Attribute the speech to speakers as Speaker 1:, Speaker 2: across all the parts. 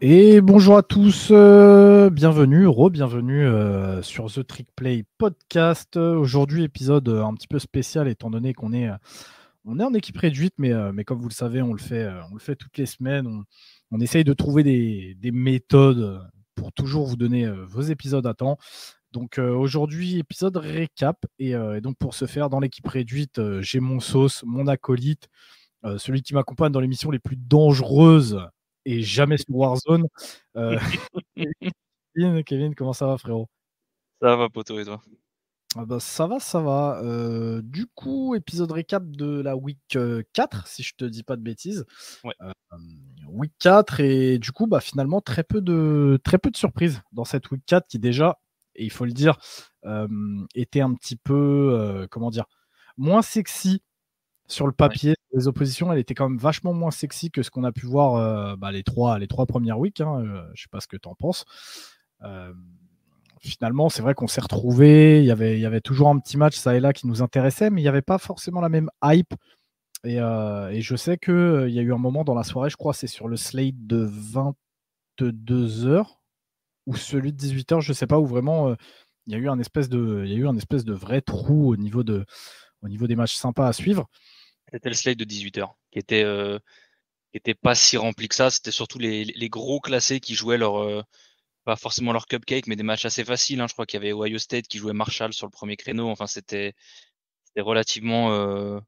Speaker 1: Et bonjour à tous, bienvenue sur The Trick Play Podcast. Aujourd'hui, épisode un petit peu spécial étant donné qu'on est en équipe réduite, mais comme vous le savez, on le fait toutes les semaines. On essaye de trouver des méthodes pour toujours vous donner vos épisodes à temps. Donc aujourd'hui, épisode récap. Et donc pour ce faire, dans l'équipe réduite, j'ai mon sauce, mon acolyte, celui qui m'accompagne dans les missions les plus dangereuses et jamais sur Warzone. Euh, Kevin, comment ça va, frérot?
Speaker 2: Ça va, poteau, et toi?
Speaker 1: Ah bah, ça va, ça va. Du coup, épisode récap de la week 4, si je te dis pas de bêtises.
Speaker 2: Ouais.
Speaker 1: Euh, Week 4, et du coup, bah, finalement, très peu de surprises dans cette week 4 qui déjà, et il faut le dire, était un petit peu, comment dire, moins sexy sur le
Speaker 2: Ouais.
Speaker 1: papier. Les oppositions, elle était quand même vachement moins sexy que ce qu'on a pu voir bah, les trois premières weeks. Hein, je sais pas ce que tu en penses. Euh, Finalement, c'est vrai qu'on s'est retrouvés. Il y avait toujours un petit match, ça et là, qui nous intéressait, mais il n'y avait pas forcément la même hype. Et je sais qu'il y a eu un moment dans la soirée, je crois, c'est sur le slate de 22 heures ou celui de 18 heures, je sais pas, où vraiment il y a eu un espèce de vrai trou au niveau des matchs sympas à suivre.
Speaker 2: C'était le slate de 18h, qui était pas si rempli que ça. C'était surtout les gros classés qui jouaient pas forcément leur cupcake, mais des matchs assez faciles, hein. Je crois qu'il y avait Ohio State qui jouait Marshall sur le premier créneau. Enfin, c'était relativement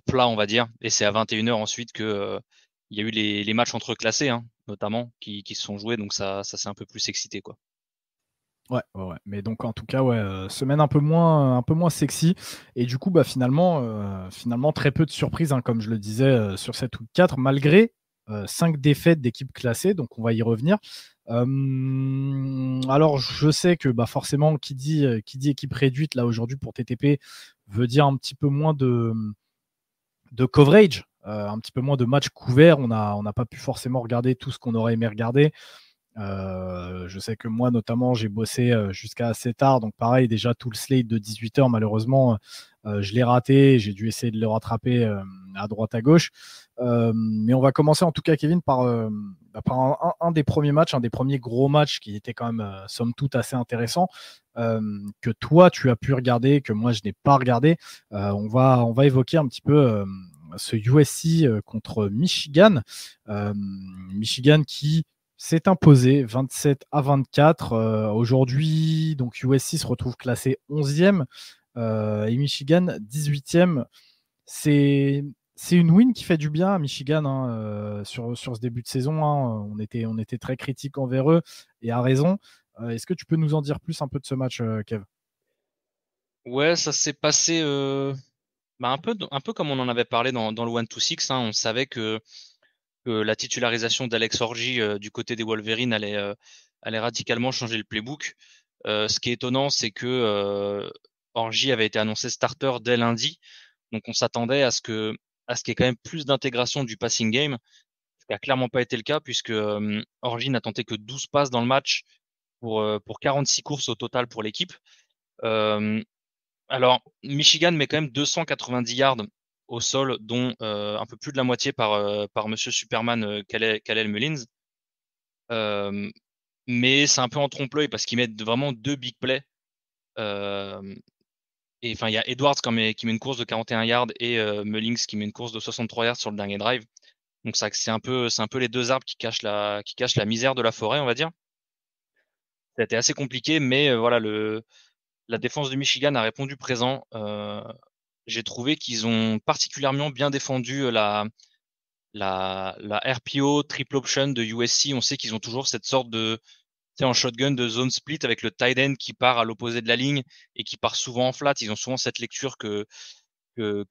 Speaker 2: plat, on va dire. Et c'est à 21h ensuite que, il y a eu les matchs entre classés, hein, notamment, qui se sont joués. Donc ça s'est un peu plus excité, quoi.
Speaker 1: Ouais, ouais, ouais. Mais donc en tout cas, ouais, semaine un peu moins sexy. Et du coup, bah finalement très peu de surprises, hein, comme je le disais, sur cette week 4, malgré 5 défaites d'équipes classées. Donc on va y revenir. Alors je sais que bah forcément, qui dit équipe réduite là aujourd'hui pour TTP veut dire un petit peu moins de coverage, un petit peu moins de matchs couverts. On n'a pas pu forcément regarder tout ce qu'on aurait aimé regarder. Je sais que moi, notamment, j'ai bossé jusqu'à assez tard. Donc, pareil, déjà, tout le slate de 18 heures, malheureusement, je l'ai raté. J'ai dû essayer de le rattraper à droite, à gauche. Mais on va commencer, en tout cas, Kevin, par un des premiers matchs, un des premiers gros matchs qui était quand même, somme toute, assez intéressant, que toi, tu as pu regarder, que moi, je n'ai pas regardé. On va évoquer un petit peu ce USC contre Michigan. Michigan qui s'est imposé 27-24. Aujourd'hui, donc USC se retrouve classé 11e et Michigan 18e. C'est une win qui fait du bien à Michigan, hein, sur ce début de saison. Hein. On était très critique envers eux et à raison. Est-ce que tu peux nous en dire plus un peu de ce match, Kev?
Speaker 2: Ouais, ça s'est passé bah, un peu comme on en avait parlé dans le 1-2-6, hein. On savait que la titularisation d'Alex Orji du côté des Wolverines allait radicalement changer le playbook. Ce qui est étonnant, c'est que Orji avait été annoncé starter dès lundi, donc on s'attendait à ce qu'il y ait quand même plus d'intégration du passing game, ce qui a clairement pas été le cas puisque Orji n'a tenté que 12 passes dans le match pour 46 courses au total pour l'équipe. Euh, alors, Michigan met quand même 290 yards au sol, dont un peu plus de la moitié par Monsieur Superman Kalel Mullins. Euh, mais c'est un peu en trompe-l'œil parce qu'ils mettent vraiment deux big plays. Euh, et enfin, il y a Edwards qui met une course de 41 yards et Mullins qui met une course de 63 yards sur le dernier drive. Donc ça, c'est un peu les deux arbres qui cachent la misère de la forêt, on va dire. Ça a été assez compliqué, mais voilà, la défense de Michigan a répondu présent. J'ai trouvé qu'ils ont particulièrement bien défendu la RPO triple option de USC. On sait qu'ils ont toujours cette sorte de, tu sais, en shotgun de zone split avec le tight end qui part à l'opposé de la ligne et qui part souvent en flat. Ils ont souvent cette lecture que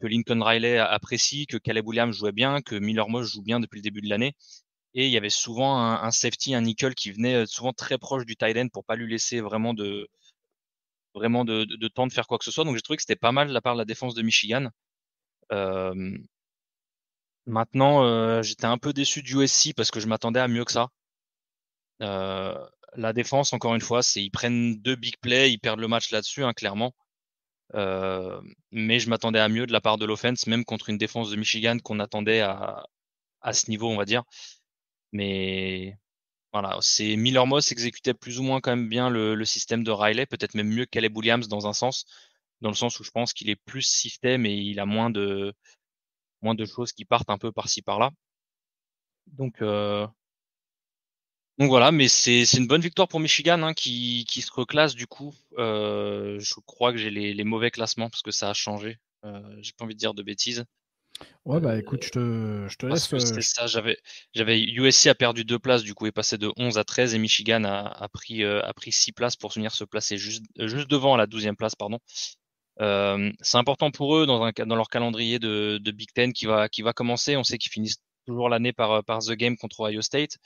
Speaker 2: Lincoln Riley apprécie, que Caleb Williams jouait bien, que Miller Moss joue bien depuis le début de l'année. Et il y avait souvent un safety, un nickel qui venait souvent très proche du tight end pour pas lui laisser vraiment de temps de faire quoi que ce soit. Donc j'ai trouvé que c'était pas mal de la part de la défense de Michigan. Euh, Maintenant, j'étais un peu déçu du USC parce que je m'attendais à mieux que ça. Euh, la défense, encore une fois, ils prennent deux big plays, ils perdent le match là-dessus, hein, clairement. Mais je m'attendais à mieux de la part de l'offense, même contre une défense de Michigan qu'on attendait à ce niveau, on va dire. Mais voilà, c'est Miller Moss exécutait plus ou moins quand même bien le système de Riley, peut-être même mieux que Caleb Williams dans un sens, dans le sens où je pense qu'il est plus système et il a moins de choses qui partent un peu par-ci par-là. Donc, euh, donc voilà, mais c'est une bonne victoire pour Michigan hein, qui se reclasse du coup. Je crois que j'ai les mauvais classements parce que ça a changé. J'ai pas envie de dire de bêtises.
Speaker 1: Ouais, bah
Speaker 2: Euh,
Speaker 1: écoute, je te
Speaker 2: Parce
Speaker 1: laisse.
Speaker 2: que c'est ça, j'avais USC a perdu 2 places, du coup est passé de 11 à 13 et Michigan a pris 6 places pour venir se placer juste devant à la 12e place, pardon. C'est important pour eux dans leur calendrier de Big Ten qui va commencer. On sait qu'ils finissent toujours l'année par The Game contre Ohio State.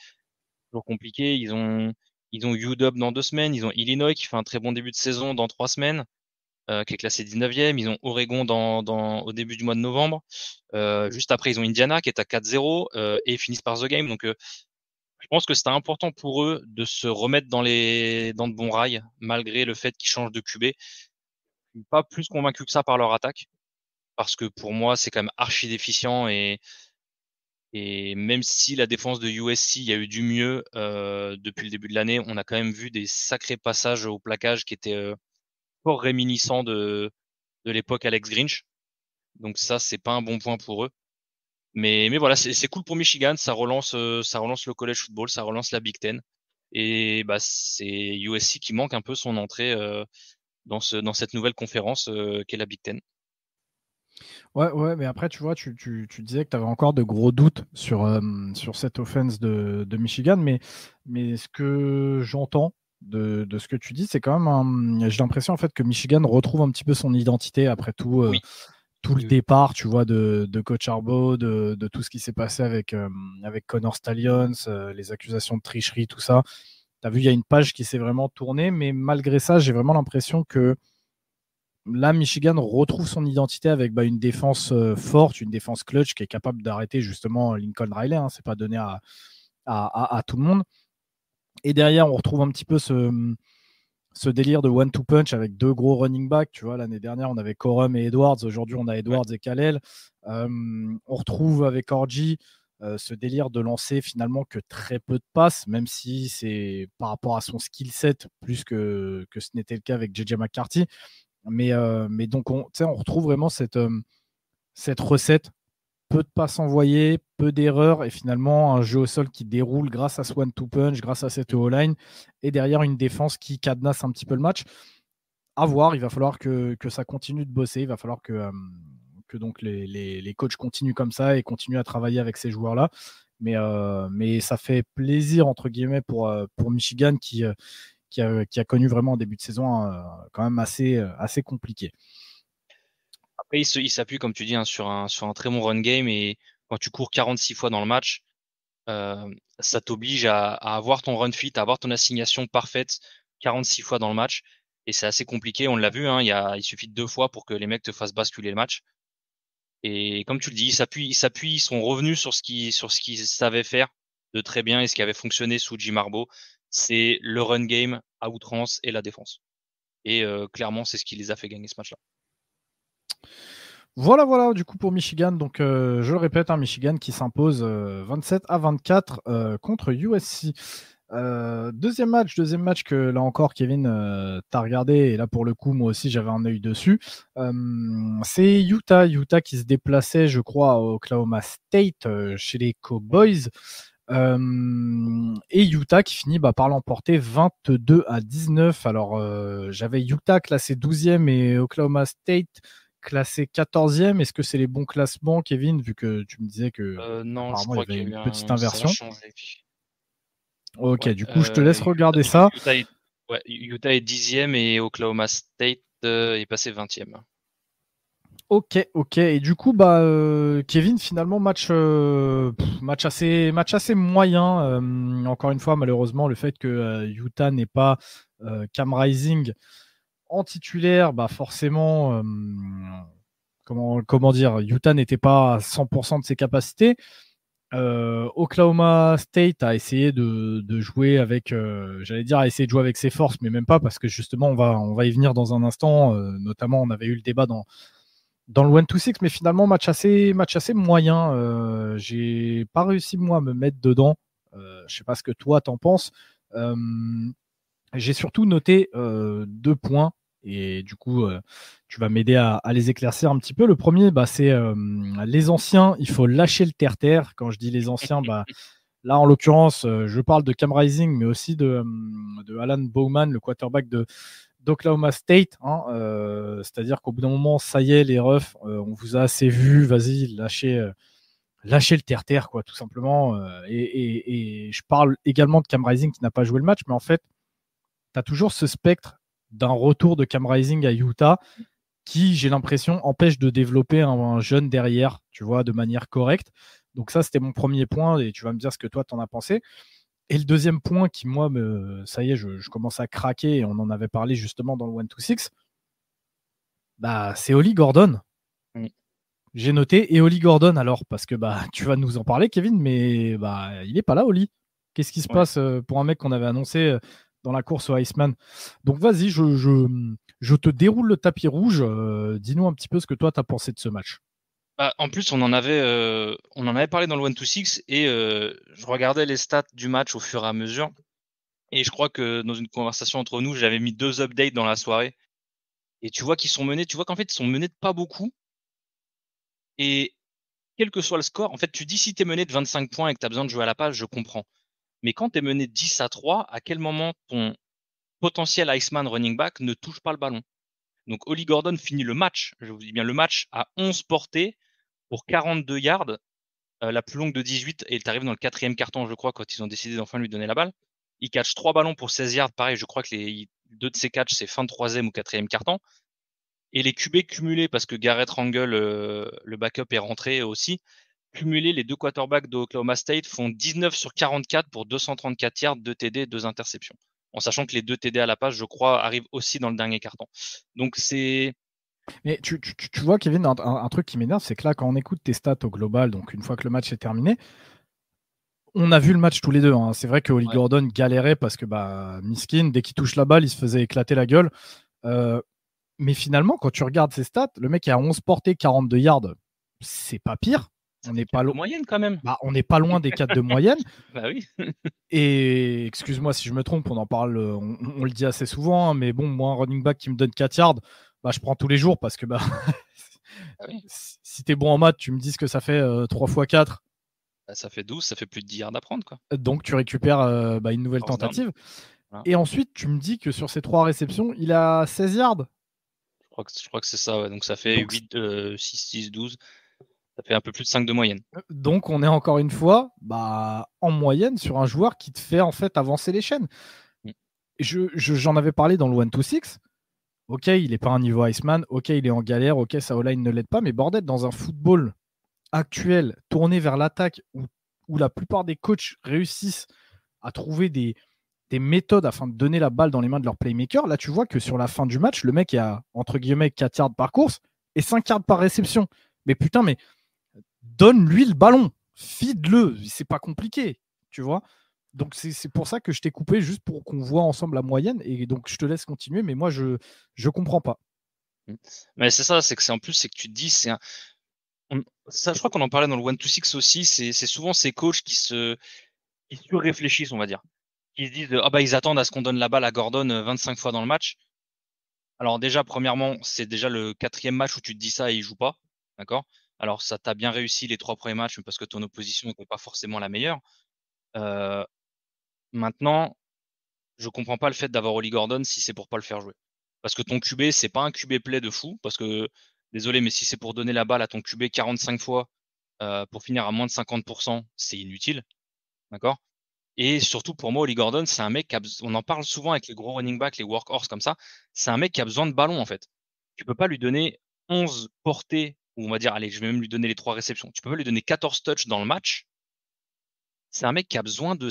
Speaker 2: Toujours compliqué. Ils ont UW dans 2 semaines. Ils ont Illinois qui fait un très bon début de saison dans 3 semaines, qui est classé 19e. Ils ont Oregon au début du mois de novembre. Juste après, ils ont Indiana qui est à 4-0 et ils finissent par The Game. Donc, je pense que c'était important pour eux de se remettre dans de bons rails, malgré le fait qu'ils changent de QB. Je suis pas plus convaincu que ça par leur attaque, parce que pour moi, c'est quand même archi déficient et même si la défense de USC, il y a eu du mieux depuis le début de l'année, on a quand même vu des sacrés passages au plaquage qui étaient fort réminiscents de l'époque Alex Grinch. Donc ça, c'est pas un bon point pour eux. Mais voilà, c'est cool pour Michigan, ça relance le college football, ça relance la Big Ten. Et bah c'est USC qui manque un peu son entrée dans cette nouvelle conférence qu'est la Big Ten.
Speaker 1: Ouais, ouais, mais après, tu vois, tu disais que tu avais encore de gros doutes sur cette offense de Michigan, mais ce que j'entends de ce que tu dis, c'est quand même j'ai l'impression en fait que Michigan retrouve un petit peu son identité après
Speaker 2: Oui,
Speaker 1: tout le
Speaker 2: oui, oui.
Speaker 1: départ, tu vois, de Coach Harbaugh, de tout ce qui s'est passé avec Connor Stalions, les accusations de tricherie, tout ça. Tu as vu, il y a une page qui s'est vraiment tournée, mais malgré ça, j'ai vraiment l'impression que là, Michigan retrouve son identité avec une défense forte, une défense clutch qui est capable d'arrêter justement Lincoln Riley. Hein, c'est pas donné à tout le monde. Et derrière, on retrouve un petit peu ce délire de one-two punch avec deux gros running backs. Tu vois, l'année dernière, on avait Corum et Edwards. Aujourd'hui, on a
Speaker 2: Ouais.
Speaker 1: Edwards et Kalel. On retrouve avec Orji ce délire de lancer finalement que très peu de passes, même si c'est par rapport à son skill set plus que ce n'était le cas avec JJ McCarthy. Mais donc, on retrouve vraiment cette recette. Peu de passes envoyées, peu d'erreurs, et finalement, un jeu au sol qui déroule grâce à ce one-two-punch, grâce à cette O-line, et derrière, une défense qui cadenasse un petit peu le match. À voir, il va falloir que ça continue de bosser, il va falloir que donc les coachs continuent comme ça et continuent à travailler avec ces joueurs-là. Mais ça fait plaisir, entre guillemets, pour Michigan qui a connu vraiment un début de saison quand même assez compliqué.
Speaker 2: Après, il s'appuie, comme tu dis, hein, sur un très bon run game et quand tu cours 46 fois dans le match, ça t'oblige à avoir ton run fit, à avoir ton assignation parfaite 46 fois dans le match. Et c'est assez compliqué. On l'a vu, hein, il suffit de 2 fois pour que les mecs te fassent basculer le match. Et comme tu le dis, ils sont revenus sur ce qu'ils savaient faire de très bien et ce qui avait fonctionné sous Jim Harbaugh. C'est le run game à outrance et la défense. Et clairement, c'est ce qui les a fait gagner ce match-là.
Speaker 1: Voilà, voilà, du coup pour Michigan. Donc, je le répète, Michigan qui s'impose 27-24 contre USC. Deuxième match que là encore, Kevin, t'as regardé, et là pour le coup, moi aussi j'avais un œil dessus. C'est Utah qui se déplaçait, je crois, à Oklahoma State chez les Cowboys. Et Utah qui finit par l'emporter 22-19. Alors, j'avais Utah classé 12e et Oklahoma State classé 14e. Est-ce que c'est les bons classements, Kevin, vu que tu me disais que
Speaker 2: Non, je
Speaker 1: apparemment il y
Speaker 2: crois
Speaker 1: avait
Speaker 2: qu'il y a
Speaker 1: une
Speaker 2: eu
Speaker 1: petite
Speaker 2: ça a
Speaker 1: inversion?
Speaker 2: changé.
Speaker 1: Ok,
Speaker 2: Ouais,
Speaker 1: du coup, je te laisse regarder ça.
Speaker 2: Utah est 10e et Oklahoma State est passé 20e.
Speaker 1: Ok, ok. Et du coup, Kevin, finalement, match assez moyen. Encore une fois, malheureusement, le fait que Utah n'ait pas Cam Rising en titulaire, forcément, comment dire, Utah n'était pas à 100% de ses capacités. Oklahoma State a essayé de jouer avec, j'allais dire, a essayé de jouer avec ses forces, mais même pas parce que justement, on va y venir dans un instant. Notamment, on avait eu le débat dans le 1-2-6, mais finalement, match assez moyen. J'ai pas réussi, moi, à me mettre dedans. Je sais pas ce que toi t'en penses. J'ai surtout noté 2 points et du coup, tu vas m'aider à les éclaircir un petit peu. Le premier, c'est les anciens, il faut lâcher le terre-terre. Quand je dis les anciens, là en l'occurrence, je parle de Cam Rising, mais aussi de Alan Bowman, le quarterback d'Oklahoma State. C'est-à-dire qu'au bout d'un moment, ça y est, les refs, on vous a assez vu, vas-y, lâchez le terre-terre, quoi, tout simplement. Et je parle également de Cam Rising qui n'a pas joué le match, mais en fait, tu as toujours ce spectre d'un retour de Cam Rising à Utah qui, j'ai l'impression, empêche de développer un jeune derrière, tu vois, de manière correcte. Donc ça, c'était mon premier point, et tu vas me dire ce que toi, t'en as pensé. Et le deuxième point qui, moi, ça y est, je commence à craquer, et on en avait parlé justement dans le 1-2-6, c'est Oli Gordon.
Speaker 2: Mm.
Speaker 1: J'ai noté, et Oli Gordon alors, parce que tu vas nous en parler, Kevin, mais il n'est pas là, Oli. Qu'est-ce qui se passe pour un mec qu'on avait annoncé dans la course au Iceman? Donc vas-y, je te déroule le tapis rouge. Dis-nous un petit peu ce que toi, tu as pensé de ce match.
Speaker 2: En plus, on en avait parlé dans le 1-2-6 et je regardais les stats du match au fur et à mesure. Et je crois que dans une conversation entre nous, j'avais mis 2 updates dans la soirée. Et tu vois qu'ils sont menés, tu vois qu'en fait, ils sont menés de pas beaucoup. Et quel que soit le score, en fait, tu dis si tu es mené de 25 points et que tu as besoin de jouer à la passe, je comprends. Mais quand tu es mené 10-3, à quel moment ton potentiel Iceman running back ne touche pas le ballon? Donc, Oli Gordon finit le match, je vous dis bien le match, à 11 portées pour 42 yards, la plus longue de 18, et il arrive dans le 4e carton, je crois, quand ils ont décidé d'enfin lui donner la balle. Il catch 3 ballons pour 16 yards, pareil, je crois que les 2 de ses catchs, c'est fin de 3e ou 4e carton. Et les QB cumulés, parce que Garrett Rangel, le backup, est rentré aussi, cumulés, les 2 quarterbacks d'Oklahoma State font 19 sur 44 pour 234 yards, 2 TD, 2 interceptions. En sachant que les 2 TD à la passe, je crois, arrivent aussi dans le dernier carton. Donc c'est...
Speaker 1: Mais tu vois, Kevin, un truc qui m'énerve, c'est que là, quand on écoute tes stats au global, donc une fois que le match est terminé, on a vu le match tous les deux. C'est vrai que Oli Gordon galérait parce que miskin, dès qu'il touche la balle, il se faisait éclater la gueule. Mais finalement, quand tu regardes ses stats, le mec est à 11 portées, 42 yards. C'est pas pire.
Speaker 2: On n'est pas moyenne quand même.
Speaker 1: On n'est pas loin des 4 de moyenne.
Speaker 2: Oui.
Speaker 1: Et excuse-moi si je me trompe, on en parle, on le dit assez souvent, mais bon, moi, un running back qui me donne 4 yards, je prends tous les jours parce que
Speaker 2: oui.
Speaker 1: Si tu es bon en maths, tu me dis que ça fait 3 x 4.
Speaker 2: Ça fait 12, ça fait plus de 10 yards à prendre, quoi.
Speaker 1: Donc tu récupères une nouvelle tentative. Voilà. Et ensuite, tu me dis que sur ces 3 réceptions, il a 16 yards.
Speaker 2: Je crois que c'est ça, ouais. Donc ça fait 8, 6, 6, 12. Ça fait un peu plus de 5 de moyenne.
Speaker 1: Donc on est encore une fois en moyenne sur un joueur qui te fait en fait avancer les chaînes. J'en avais parlé dans le 1-2-6. Ok, il n'est pas à un niveau Iceman. Ok, il est en galère. Ok, sa O-line ne l'aide pas. Mais bordel, dans un football actuel tourné vers l'attaque où la plupart des coachs réussissent à trouver des méthodes afin de donner la balle dans les mains de leur playmaker, là tu vois que sur la fin du match, le mec est à entre guillemets 4 yards par course et 5 yards par réception. Mais putain, mais donne-lui le ballon, feed-le, c'est pas compliqué, tu vois. Donc c'est pour ça que je t'ai coupé, juste pour qu'on voit ensemble la moyenne, et donc je te laisse continuer, mais moi je comprends pas.
Speaker 2: Mais c'est ça, c'est que en plus, c'est que tu te dis, ça, je crois qu'on en parlait dans le 1-2-6 aussi, c'est souvent ces coachs qui réfléchissent, on va dire. Qui se disent, ils attendent à ce qu'on donne la balle à Gordon 25 fois dans le match. Alors déjà, premièrement, c'est déjà le 4e match où tu te dis ça et il joue pas. D'accord? Alors ça t'a bien réussi les 3 premiers matchs parce que ton opposition n'était pas forcément la meilleure. Maintenant, je comprends pas le fait d'avoir Oli Gordon si c'est pour pas le faire jouer. Parce que ton QB, c'est pas un QB play de fou. Parce que, désolé, mais si c'est pour donner la balle à ton QB 45 fois pour finir à moins de 50%, c'est inutile. D'accord? Et surtout pour moi, Oli Gordon, c'est un mec on en parle souvent avec les gros running backs, les workhorse comme ça. C'est un mec qui a besoin de ballon en fait. Tu peux pas lui donner 11 portées, ou on va dire, allez, je vais même lui donner les 3 réceptions. Tu peux pas lui donner 14 touches dans le match. C'est un mec qui a besoin de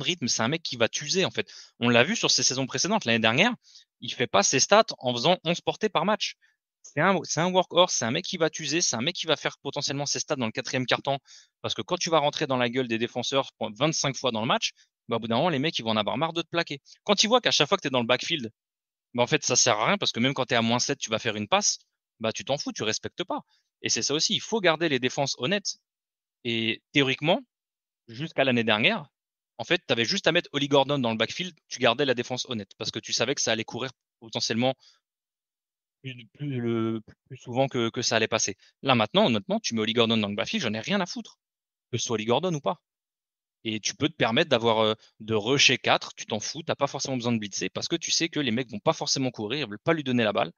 Speaker 2: rythme. C'est un mec qui va t'user en fait. On l'a vu sur ses saisons précédentes. L'année dernière, il fait pas ses stats en faisant 11 portées par match. C'est un workhorse, c'est un mec qui va t'user, c'est un mec qui va faire potentiellement ses stats dans le 4e carton. Parce que quand tu vas rentrer dans la gueule des défenseurs 25 fois dans le match, au bout d'un moment, les mecs, ils vont en avoir marre de te plaquer. Quand ils voient qu'à chaque fois que tu es dans le backfield, en fait, ça sert à rien parce que même quand tu es à moins 7, tu vas faire une passe, tu t'en fous, tu respectes pas. Et c'est ça aussi, il faut garder les défenses honnêtes. Et théoriquement, jusqu'à l'année dernière, En fait, tu avais juste à mettre Oli Gordon dans le backfield, tu gardais la défense honnête parce que tu savais que ça allait courir potentiellement plus souvent que ça allait passer. Là maintenant, honnêtement, tu mets Oli Gordon dans le backfield, j'en ai rien à foutre, que ce soit Oli Gordon ou pas. Et tu peux te permettre d'avoir de rusher 4, tu t'en fous, t'as pas forcément besoin de blitzer parce que tu sais que les mecs vont pas forcément courir, ils veulent pas lui donner la balle.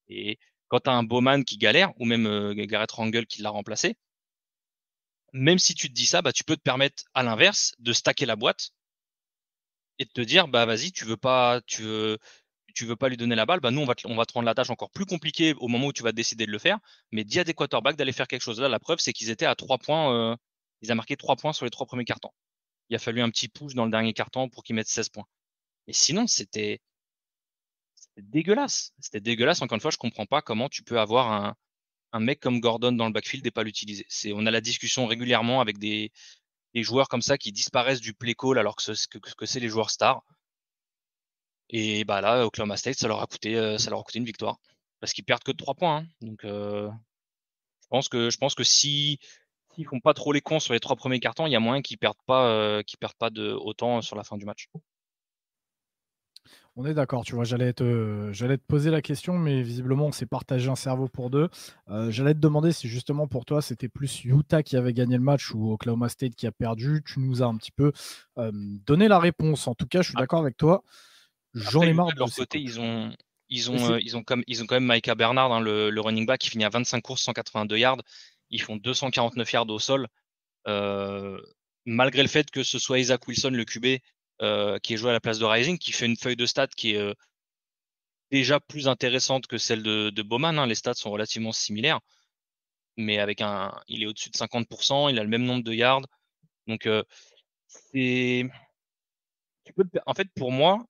Speaker 2: Et quand tu as un Bowman qui galère, ou même Garrett Rangel qui l'a remplacé, même si tu te dis ça, bah, tu peux te permettre à l'inverse de stacker la boîte et de te dire, bah vas-y, tu veux pas lui donner la balle, bah nous on va te rendre la tâche encore plus compliquée au moment où tu vas décider de le faire, mais dis à des quarterbacks d'aller faire quelque chose. Là, la preuve, c'est qu'ils étaient à 3 points, ils ont marqué 3 points sur les 3 premiers cartons. Il a fallu un petit push dans le dernier carton pour qu'ils mettent 16 points. Mais sinon, c'était dégueulasse. C'était dégueulasse. Encore une fois, je comprends pas comment tu peux avoir un mec comme Gordon dans le backfield et pas l'utiliser. On a la discussion régulièrement avec des joueurs comme ça qui disparaissent du play call alors que c'est les joueurs stars. Et bah là, Oklahoma State, ça leur a coûté une victoire. Parce qu'ils perdent que de 3 points. Hein. Donc, je pense que si s'ils font pas trop les cons sur les 3 premiers cartons, il y a moyen qu'ils perdent pas de autant sur la fin du match.
Speaker 1: On est d'accord, tu vois, j'allais te poser la question, mais visiblement, on s'est partagé un cerveau pour deux. J'allais te demander si justement pour toi, c'était plus Utah qui avait gagné le match ou Oklahoma State qui a perdu. Tu nous as un petit peu donné la réponse. En tout cas, je suis d'accord avec toi. J'en
Speaker 2: Après,
Speaker 1: ai
Speaker 2: Utah,
Speaker 1: marre
Speaker 2: de
Speaker 1: de
Speaker 2: leur
Speaker 1: ces
Speaker 2: côté,
Speaker 1: coachs.
Speaker 2: ils ont quand même Micah Bernard, hein, le running back, qui finit à 25 courses, 182 yards. Ils font 249 yards au sol. Euh, Malgré le fait que ce soit Isaac Wilson, le QB, qui est joué à la place de Rising, qui fait une feuille de stats qui est déjà plus intéressante que celle de Bowman. Hein. Les stats sont relativement similaires, mais il est au-dessus de 50%, il a le même nombre de yards. Donc, c'est, en fait, pour moi,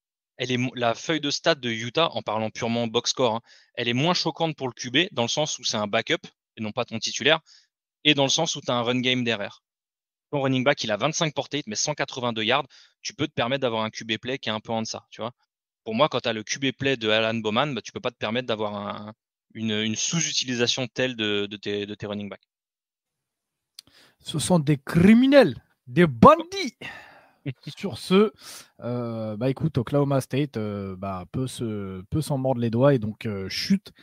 Speaker 2: la feuille de stats de Utah, en parlant purement box score, hein, elle est moins choquante pour le QB, dans le sens où c'est un backup, et non pas ton titulaire, et dans le sens où tu as un run game derrière. Ton running back, il a 25 portées, mais 182 yards, tu peux te permettre d'avoir un QB play qui est un peu en deçà, tu vois. Pour moi, quand tu as le QB play de Alan Bowman, bah, tu peux pas te permettre d'avoir une sous-utilisation telle de tes running backs.
Speaker 1: Ce sont des criminels, des bandits. Sur ce, bah écoute, Oklahoma State peut s'en mordre les doigts et donc chute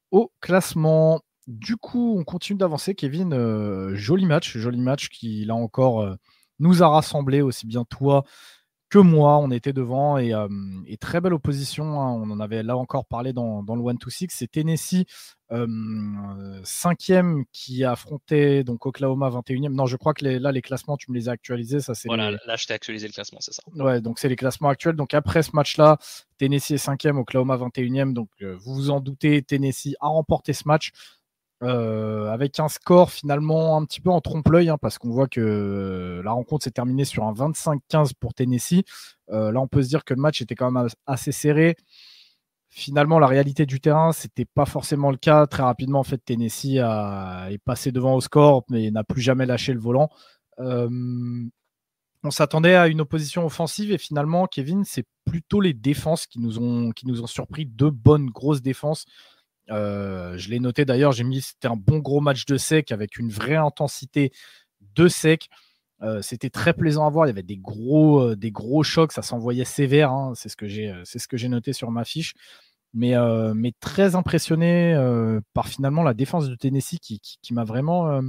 Speaker 1: au classement. Du coup, on continue d'avancer, Kevin. Joli match qui, là encore, nous a rassemblés, aussi bien toi que moi. On était devant et très belle opposition. Hein. On en avait là encore parlé dans le 1-2-6. C'est Tennessee, 5e, qui affrontait donc Oklahoma 21e. Non, je crois que là, les classements, tu me les as actualisés. Ça, c'est
Speaker 2: Voilà, là, je t'ai actualisé le classement, c'est ça.
Speaker 1: Ouais, donc c'est les classements actuels. Donc après ce match-là, Tennessee est 5e, Oklahoma 21e. Donc vous vous en doutez, Tennessee a remporté ce match avec un score finalement un petit peu en trompe-l'œil, hein, parce qu'on voit que la rencontre s'est terminée sur un 25-15 pour Tennessee. Là, on peut se dire que le match était quand même assez serré. Finalement, la réalité du terrain, c'était pas forcément le cas. Très rapidement, en fait, Tennessee est passé devant au score, mais n'a plus jamais lâché le volant. On s'attendait à une opposition offensive et finalement, Kevin, c'est plutôt les défenses qui nous ont surpris. Deux bonnes grosses défenses. Je l'ai noté d'ailleurs, c'était un bon gros match de sec avec une vraie intensité de sec. C'était très plaisant à voir. Il y avait des gros chocs, ça s'envoyait sévère. Hein. C'est ce que j'ai noté sur ma fiche. Mais très impressionné par finalement la défense de Tennessee qui m'a vraiment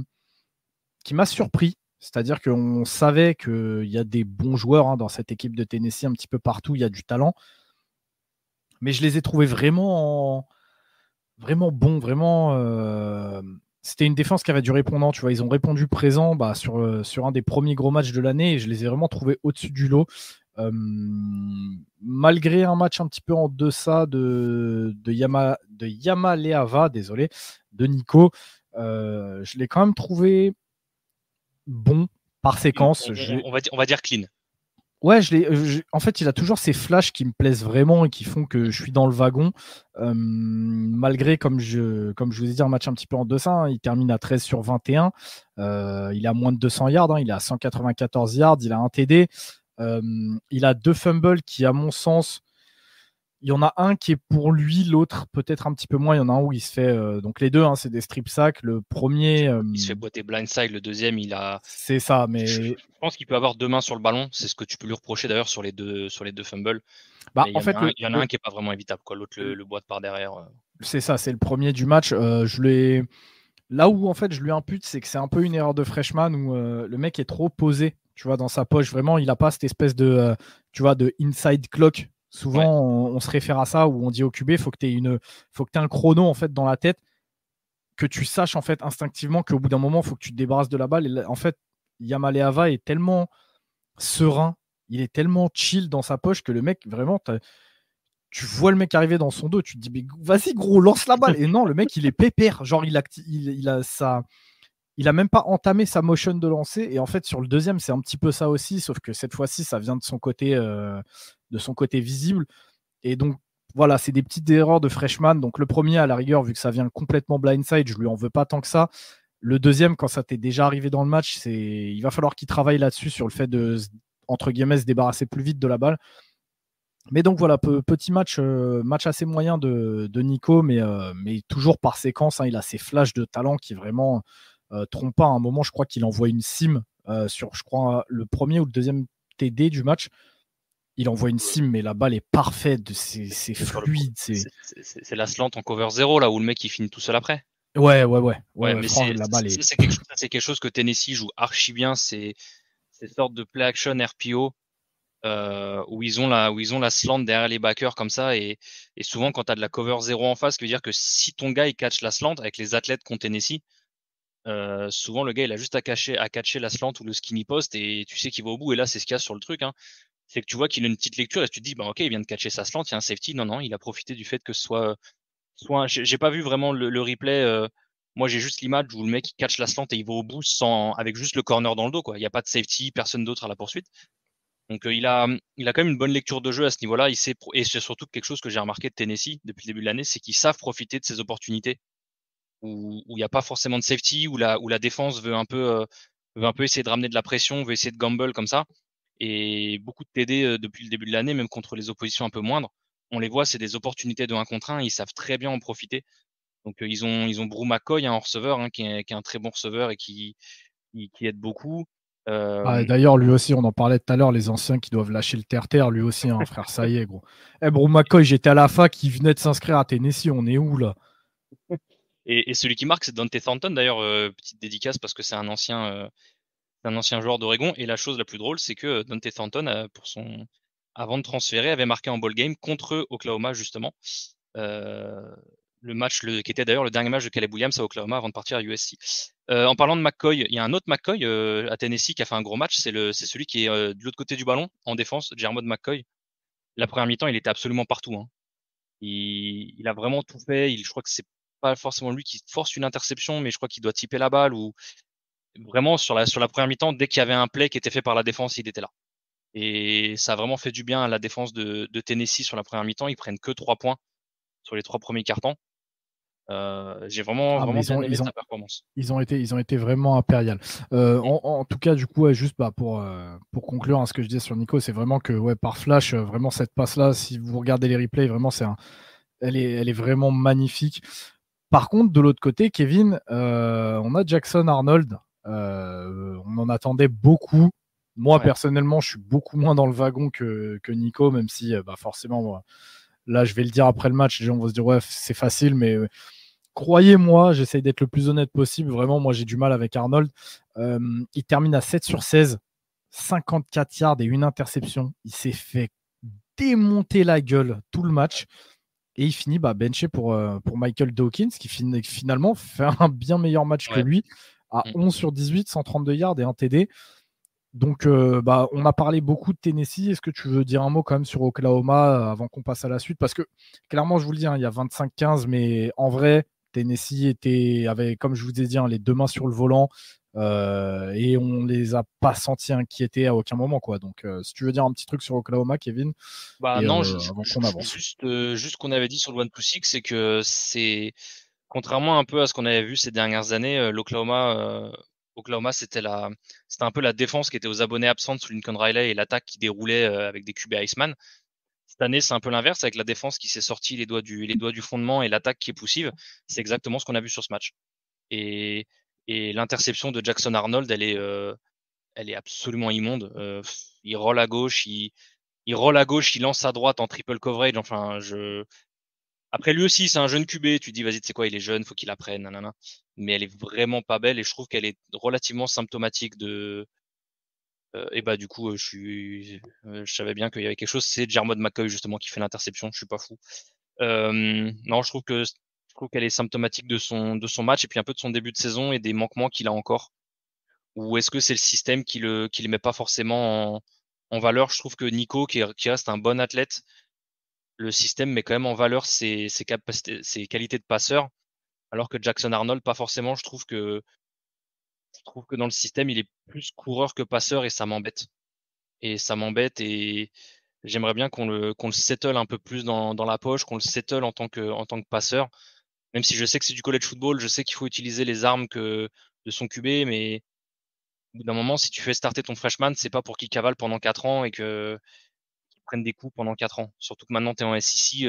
Speaker 1: qui m'a surpris. C'est-à-dire qu'on savait qu'il y a des bons joueurs hein, dans cette équipe de Tennessee, un petit peu partout, il y a du talent. Mais je les ai trouvés vraiment bons, c'était une défense qui avait du répondant. Tu vois, ils ont répondu présent sur un des premiers gros matchs de l'année et je les ai vraiment trouvés au-dessus du lot. Malgré un match un petit peu en deçà de Yamaleava, désolé, de Nico, je l'ai quand même trouvé bon par séquence.
Speaker 2: On va dire clean.
Speaker 1: Ouais, en fait, il a toujours ces flashs qui me plaisent vraiment et qui font que je suis dans le wagon. Malgré, comme je vous ai dit, un match un petit peu en deçà, hein, il termine à 13 sur 21. Il a moins de 200 yards, hein, il a 194 yards, il a un TD. Il a 2 fumbles qui, à mon sens, Il y en a un qui est pour lui, l'autre peut-être un petit peu moins. Il y en a un où il se fait. Donc les deux, hein, c'est des strip sacks. Le premier.
Speaker 2: Il se fait boiter blindside, le deuxième, il a.
Speaker 1: C'est ça,
Speaker 2: Je
Speaker 1: mais.
Speaker 2: pense qu'il peut avoir 2 mains sur le ballon. C'est ce que tu peux lui reprocher d'ailleurs sur les deux fumbles.
Speaker 1: Bah,
Speaker 2: Mais
Speaker 1: en fait,
Speaker 2: il y en a un qui est pas vraiment évitable, quoi. L'autre le boite par derrière.
Speaker 1: c'est ça, c'est le premier du match. Là où en fait je lui impute, c'est que c'est un peu une erreur de freshman où le mec est trop posé, tu vois, dans sa poche. Vraiment, il n'a pas cette espèce tu vois, de inside clock.
Speaker 2: Ouais.
Speaker 1: Souvent, on se réfère à ça où on dit au QB, faut que tu aies un chrono en fait dans la tête, que tu saches en fait instinctivement qu'au bout d'un moment, il faut que tu te débarrasses de la balle. Et là, en fait, Yamaleava est tellement serein, il est tellement chill dans sa poche que le mec, vraiment, tu vois le mec arriver dans son dos, tu te dis, mais vas-y gros, lance la balle. Et non, le mec, il est pépère. Genre, il a même pas entamé sa motion de lancer. Et en fait, sur le deuxième, c'est un petit peu ça aussi, sauf que cette fois-ci, ça vient de son côté visible. Et donc, voilà, c'est des petites erreurs de freshman. Donc, le premier, à la rigueur, vu que ça vient complètement blindside, je lui en veux pas tant que ça. Le deuxième, quand ça t'est déjà arrivé dans le match, il va falloir qu'il travaille là-dessus, sur le fait de, entre guillemets, se débarrasser plus vite de la balle. Mais donc voilà, petit match assez moyen de Nico, mais toujours par séquence, hein, il a ses flashs de talent qui vraiment trompent pas. À un moment, je crois qu'il envoie une sim sur, je crois, le premier ou le deuxième TD du match. Il envoie une sim, mais la balle est parfaite, c'est fluide.
Speaker 2: C'est la slant en cover 0, là où le mec il finit tout seul après.
Speaker 1: Ouais,
Speaker 2: Mais
Speaker 1: la balle est.
Speaker 2: c'est quelque chose que Tennessee joue archi bien, c'est ces sortes de play action RPO où ils ont la slant derrière les backers comme ça, et souvent quand tu as de la cover 0 en face, ça veut dire que si ton gars il catch la slant avec les athlètes contre Tennessee, souvent le gars il a juste à catcher la slant ou le skinny post et tu sais qu'il va au bout. Et là c'est ce qu'il y a sur le truc, hein. C'est que tu vois qu'il a une petite lecture et tu te dis bah ok, il vient de catcher sa slant, il y a un safety. Non, il a profité du fait que ce soit j'ai pas vu vraiment le replay. Moi j'ai juste l'image où le mec il catch la slant et il va au bout avec juste le corner dans le dos, quoi. Il n'y a pas de safety, personne d'autre à la poursuite. Donc il a quand même une bonne lecture de jeu à ce niveau-là. Et c'est surtout quelque chose que j'ai remarqué de Tennessee depuis le début de l'année, c'est qu'ils savent profiter de ces opportunités où il n'y a pas forcément de safety, où la défense veut un peu essayer de ramener de la pression, veut essayer de gamble comme ça. Et beaucoup de TD depuis le début de l'année, même contre les oppositions un peu moindres, on les voit, c'est des opportunités de 1 contre 1, ils savent très bien en profiter. Donc ils ont Brew McCoy, un receveur, hein, qui est un très bon receveur et qui aide beaucoup.
Speaker 1: Ah,
Speaker 2: Euh,
Speaker 1: d'ailleurs, lui aussi, on en parlait tout à l'heure, les anciens qui doivent lâcher le terre-terre, lui aussi, hein, frère, ça y est, gros. Eh, Bro McCoy, j'étais à la fac, il venait de s'inscrire à Tennessee, on est où là?
Speaker 2: et celui qui marque, c'est Dante Thornton d'ailleurs, petite dédicace parce que c'est un ancien joueur d'Oregon. Et la chose la plus drôle, c'est que Dante Thornton, avant de transférer, avait marqué en ball game contre Oklahoma, justement. Euh, le match qui était d'ailleurs le dernier match de Caleb Williams à Oklahoma avant de partir à USC. En parlant de McCoy, il y a un autre McCoy à Tennessee qui a fait un gros match. C'est celui qui est de l'autre côté du ballon, en défense, Jermod McCoy. La première mi-temps, il était absolument partout, hein. Il a vraiment tout fait. Je crois que c'est pas forcément lui qui force une interception, mais je crois qu'il doit tiper la balle, ou vraiment sur la première mi-temps, dès qu'il y avait un play qui était fait par la défense, il était là. Et ça a vraiment fait du bien à la défense de Tennessee sur la première mi-temps. Ils prennent que 3 points sur les 3 premiers cartons. J'ai vraiment,
Speaker 1: Ah, mais
Speaker 2: vraiment bien aimé sa performance.
Speaker 1: ils ont été vraiment impérial. En tout cas, du coup, ouais, juste pour conclure, hein, ce que je disais sur Nico, c'est vraiment que ouais, par flash, vraiment cette passe-là, si vous regardez les replays, vraiment, elle est vraiment magnifique. Par contre, de l'autre côté, Kevin, on a Jackson Arnold. On en attendait beaucoup. Moi,
Speaker 2: Ouais.
Speaker 1: personnellement, je suis beaucoup moins dans le wagon que Nico, même si bah, forcément, moi, là, je vais le dire après le match, les gens vont se dire, ouais, c'est facile, mais croyez-moi, j'essaye d'être le plus honnête possible. Vraiment, moi, j'ai du mal avec Arnold. Il termine à 7 sur 16, 54 yards et une interception. Il s'est fait démonter la gueule tout le match. Et il finit benché pour Michael Dawkins, qui finalement fait un bien meilleur match que
Speaker 2: Ouais.
Speaker 1: lui, à
Speaker 2: Mm.
Speaker 1: 11 sur 18, 132 yards et un TD. Donc, on a parlé beaucoup de Tennessee. Est-ce que tu veux dire un mot quand même sur Oklahoma avant qu'on passe à la suite? Parce que clairement, je vous le dis, hein, il y a 25-15, mais en vrai, Tennessee avait, comme je vous ai dit, hein, les deux mains sur le volant, et on les a pas sentis inquiétés à aucun moment, quoi. Donc, si tu veux dire un petit truc sur Oklahoma, Kevin,
Speaker 2: Bah
Speaker 1: et
Speaker 2: non,
Speaker 1: avant qu'on avance.
Speaker 2: juste ce qu'on avait dit sur le 1-2-6, c'est que contrairement un peu à ce qu'on avait vu ces dernières années, Oklahoma, c'était un peu la défense qui était aux abonnés absents sous Lincoln Riley et l'attaque qui déroulait avec des QB Iceman. Cette année, c'est un peu l'inverse avec la défense qui s'est sortie les doigts du fondement et l'attaque qui est poussive. C'est exactement ce qu'on a vu sur ce match. Et, et l'interception de Jackson Arnold, elle est absolument immonde. Il roll à gauche, il roll à gauche, il lance à droite en triple coverage. Enfin, après lui aussi, c'est un jeune QB. Tu te dis, vas-y, tu sais quoi, il est jeune, faut qu'il apprenne, nanana. Mais elle est vraiment pas belle et je trouve qu'elle est relativement symptomatique et bah du coup, je savais bien qu'il y avait quelque chose. C'est Jermod McCoy justement qui fait l'interception. Je suis pas fou. Non, je trouve qu'elle est symptomatique de son match et puis un peu de son début de saison et des manquements qu'il a encore. Ou est-ce que c'est le système qui le met pas forcément en valeur? Je trouve que Nico, qui reste un bon athlète, le système met quand même en valeur ses capacités, ses qualités de passeur, alors que Jackson Arnold, pas forcément. Je trouve que dans le système, il est plus coureur que passeur et ça m'embête. Et ça m'embête et j'aimerais bien qu'on le settle un peu plus dans la poche, qu'on le settle en tant que passeur. Même si je sais que c'est du college football, je sais qu'il faut utiliser les armes de son QB, mais au bout d'un moment, si tu fais starter ton freshman, c'est pas pour qu'il cavale pendant 4 ans et qu'il prenne des coups pendant 4 ans. Surtout que maintenant tu es en SEC,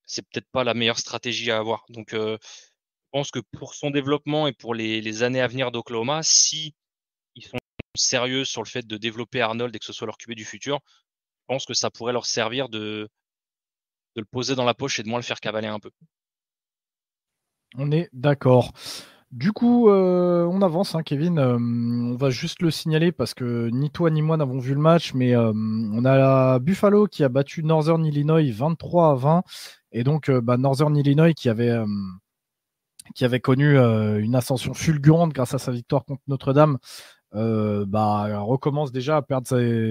Speaker 2: c'est peut-être pas la meilleure stratégie à avoir. Donc je pense que pour son développement et pour les années à venir d'Oklahoma, si ils sont sérieux sur le fait de développer Arnold et que ce soit leur QB du futur, je pense que ça pourrait leur servir de le poser dans la poche et de moins le faire cavaler un peu.
Speaker 1: On est d'accord. Du coup, on avance, hein, Kevin. On va juste le signaler parce que ni toi ni moi n'avons vu le match, mais on a Buffalo qui a battu Northern Illinois 23-20. Et donc, Northern Illinois qui avait connu une ascension fulgurante grâce à sa victoire contre Notre-Dame, recommence déjà à perdre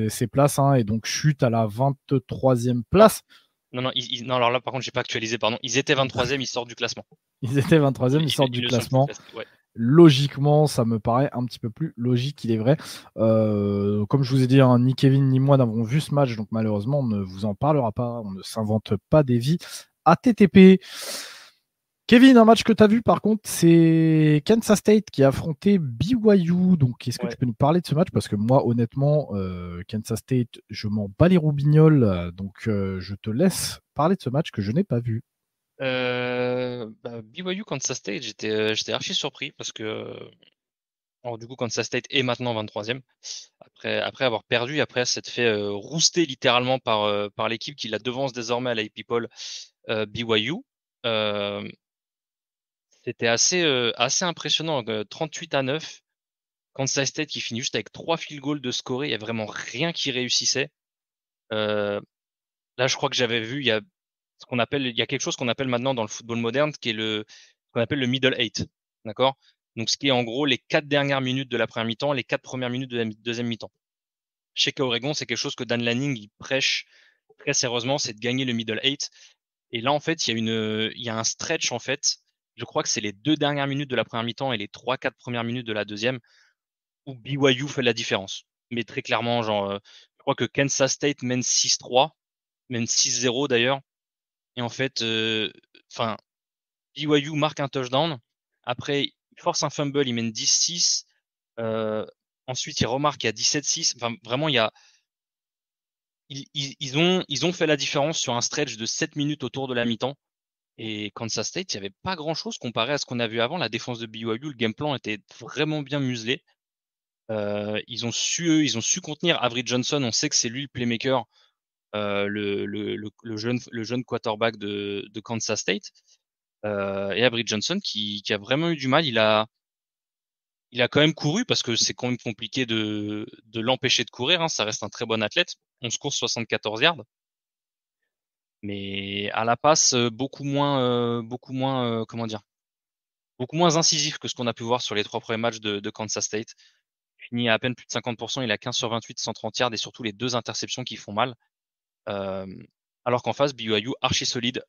Speaker 1: ses places, hein, et donc chute à la 23e
Speaker 2: Non,
Speaker 1: place.
Speaker 2: non, alors là, par contre, j'ai pas actualisé, pardon. Ils étaient 23e, ils sortent du classement.
Speaker 1: Ils étaient 23e, ils sortent
Speaker 2: Ils
Speaker 1: du
Speaker 2: ne sont plus
Speaker 1: classement.
Speaker 2: classés. Ouais.
Speaker 1: Logiquement, ça me paraît un petit peu plus logique, il est vrai. Comme je vous ai dit, hein, ni Kevin ni moi n'avons vu ce match, donc malheureusement, on ne vous en parlera pas. On ne s'invente pas des vies à TTP. Kevin, un match que tu as vu par contre, c'est Kansas State qui a affronté BYU. Donc, est-ce que tu
Speaker 2: Ouais.
Speaker 1: peux nous parler de ce match? Parce que moi, honnêtement, Kansas State, je m'en bats les roubignoles. Donc, je te laisse parler de ce match que je n'ai pas vu.
Speaker 2: BYU Kansas State, j'étais archi surpris parce que alors, du coup Kansas State est maintenant 23e après avoir perdu après s'être fait rouster littéralement par l'équipe qui la devance désormais à la People BYU. Euh, C'était assez impressionnant, 38-9. Kansas State qui finit juste avec 3 field goals de scorer, il y a vraiment rien qui réussissait. Euh, Là, je crois que j'avais vu, il y a quelque chose qu'on appelle maintenant dans le football moderne, qui est ce qu'on appelle le middle eight. D'accord? Donc, ce qui est en gros les 4 dernières minutes de la première mi-temps, les 4 premières minutes de la deuxième mi-temps. Je sais qu'à Oregon, c'est quelque chose que Dan Lanning, il prêche très sérieusement, c'est de gagner le middle eight. Et là, en fait, il y a un stretch, en fait. Je crois que c'est les 2 dernières minutes de la première mi-temps et les 3, 4 premières minutes de la deuxième où BYU fait la différence. Mais très clairement, je crois que Kansas State mène 6-3, mène 6-0 d'ailleurs. Et en fait, enfin, BYU marque un touchdown. Après, il force un fumble, il mène 10-6. Euh, Ensuite, il remarque qu'il y a 17-6. Enfin, vraiment, ils ont fait la différence sur un stretch de 7 minutes autour de la mi-temps. Et Kansas State, il n'y avait pas grand-chose comparé à ce qu'on a vu avant. La défense de BYU, le game plan était vraiment bien muselé. Ils ont su contenir Avery Johnson. On sait que c'est lui le playmaker, le jeune quarterback de Kansas State. Et Avery Johnson qui a vraiment eu du mal. Il a quand même couru parce que c'est quand même compliqué de l'empêcher de courir, hein. Ça reste un très bon athlète. 11 courses, 74 yards. Mais à la passe, comment dire, beaucoup moins incisif que ce qu'on a pu voir sur les 3 premiers matchs de Kansas State. Il finit à peine plus de 50%, il a 15 sur 28, 130 yards et surtout les 2 interceptions qui font mal. Euh, Alors qu'en face, BYU archi solide,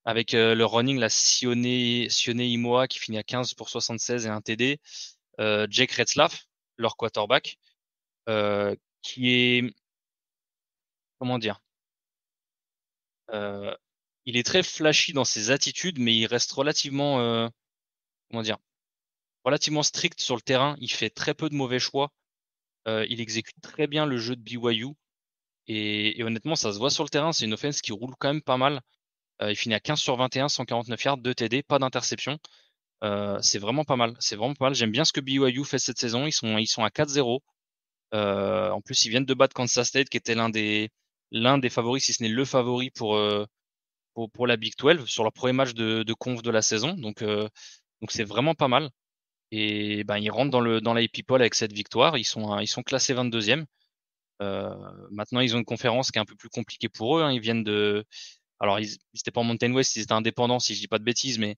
Speaker 2: avec le running, la Sione Imoa qui finit à 15 pour 76 et un TD. Jake Retzlaff, leur quarterback, qui est, comment dire, euh, il est très flashy dans ses attitudes, mais il reste comment dire, relativement strict sur le terrain. Il fait très peu de mauvais choix. Il exécute très bien le jeu de BYU. Et honnêtement, ça se voit sur le terrain. C'est une offense qui roule quand même pas mal. Il finit à 15 sur 21, 149 yards, 2 TD, pas d'interception. C'est vraiment pas mal. C'est vraiment pas mal. J'aime bien ce que BYU fait cette saison. Ils sont à 4-0. En plus, ils viennent de battre Kansas State, qui était l'un des favoris, si ce n'est le favori pour la Big 12 sur leur premier match de conf de la saison. Donc c'est vraiment pas mal. Et ben, ils rentrent dans la AP Poll avec cette victoire. Ils sont classés 22e. Maintenant, ils ont une conférence qui est un peu plus compliquée pour eux. Hein. Ils viennent de. Alors, ils n'étaient pas en Mountain West, ils étaient indépendants, si je dis pas de bêtises, mais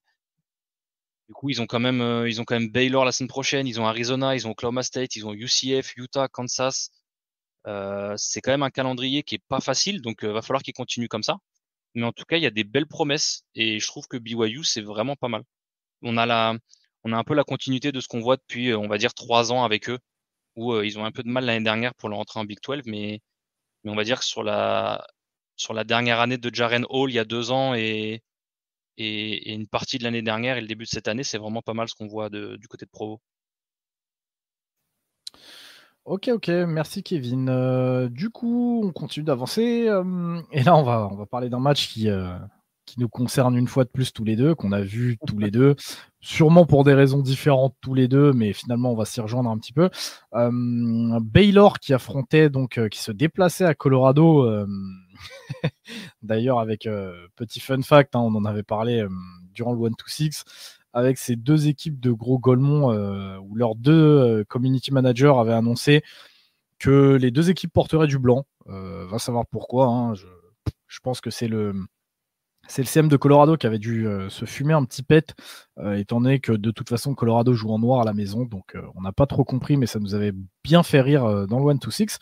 Speaker 2: du coup, ils ont quand même Baylor la semaine prochaine. Ils ont Arizona, ils ont Oklahoma State, ils ont UCF, Utah, Kansas. C'est quand même un calendrier qui est pas facile, donc va falloir qu'ils continuent comme ça. Mais en tout cas, il y a des belles promesses et je trouve que BYU c'est vraiment pas mal. On a la, on a un peu la continuité de ce qu'on voit depuis, on va dire 3 ans avec eux, où ils ont un peu de mal l'année dernière pour leur entrée en Big 12, mais on va dire que sur la dernière année de Jaren Hall, il y a 2 ans et une partie de l'année dernière et le début de cette année, c'est vraiment pas mal ce qu'on voit du côté de Provo.
Speaker 1: Ok, merci Kevin. Du coup, on continue d'avancer. Et là, on va parler d'un match qui nous concerne une fois de plus tous les deux, qu'on a vu tous les deux, sûrement pour des raisons différentes tous les deux, mais finalement, on va s'y rejoindre un petit peu. Baylor qui affrontait, donc, qui se déplaçait à Colorado. D'ailleurs, avec petit fun fact, hein, on en avait parlé durant le 1-2-6 avec ces deux équipes de gros Golemont où leurs deux community managers avaient annoncé que les deux équipes porteraient du blanc. Va savoir pourquoi. Hein, je pense que c'est le CM de Colorado qui avait dû se fumer un petit pet, étant donné que de toute façon Colorado joue en noir à la maison. Donc on n'a pas trop compris, mais ça nous avait bien fait rire dans le 1-2-6.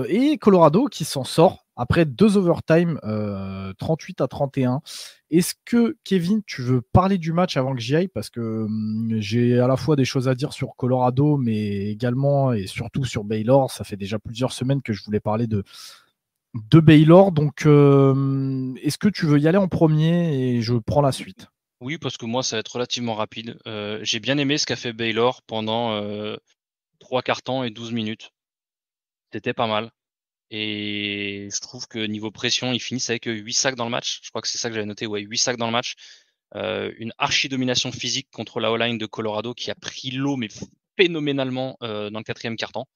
Speaker 1: Et Colorado qui s'en sort après 2 overtime, 38-31. Est-ce que, Kevin, tu veux parler du match avant que j'y aille? Parce que j'ai à la fois des choses à dire sur Colorado, mais également et surtout sur Baylor. Ça fait déjà plusieurs semaines que je voulais parler de Baylor. Donc, est-ce que tu veux y aller en premier et je prends la suite?
Speaker 2: Oui, parce que moi, ça va être relativement rapide. J'ai bien aimé ce qu'a fait Baylor pendant 3 quarts temps et 12 minutes. C'était pas mal. Et je trouve que niveau pression, ils finissent avec 8 sacs dans le match. Je crois que c'est ça que j'avais noté, ouais, 8 sacs dans le match. Une archi-domination physique contre la O-line de Colorado qui a pris l'eau, mais phénoménalement dans le quatrième quart-temps.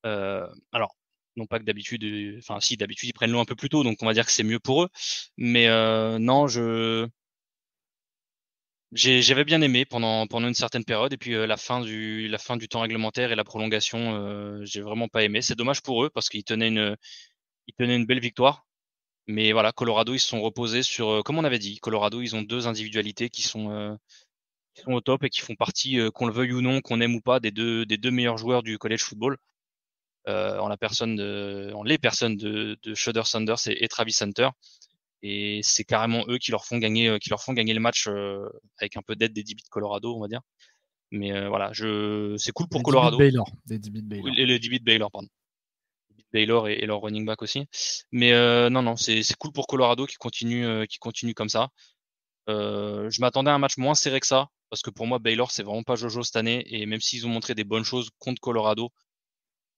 Speaker 2: Alors, non pas que d'habitude, enfin si, d'habitude ils prennent l'eau un peu plus tôt, donc on va dire que c'est mieux pour eux. Mais non, j'avais bien aimé pendant une certaine période et puis la fin du temps réglementaire et la prolongation, j'ai vraiment pas aimé. C'est dommage pour eux parce ils tenaient une belle victoire. Mais voilà, Colorado, ils se sont reposés sur, comme on avait dit, Colorado, ils ont deux individualités qui sont au top et qui font partie, qu'on le veuille ou non, qu'on aime ou pas, des deux meilleurs joueurs du college football, en les personnes de Shedeur Sanders et Travis Hunter. Et c'est carrément eux qui leur font gagner le match avec un peu d'aide des DB de Colorado, on va dire. Mais voilà, c'est cool pour
Speaker 1: Des 10 bits
Speaker 2: Colorado.
Speaker 1: Baylor. Des 10 bits Baylor.
Speaker 2: Les DB de Baylor, pardon. Baylor et leur running back aussi. Mais non, c'est cool pour Colorado qui continue comme ça. Je m'attendais à un match moins serré que ça, parce que pour moi, Baylor, c'est vraiment pas Jojo cette année. Et même s'ils ont montré des bonnes choses contre Colorado,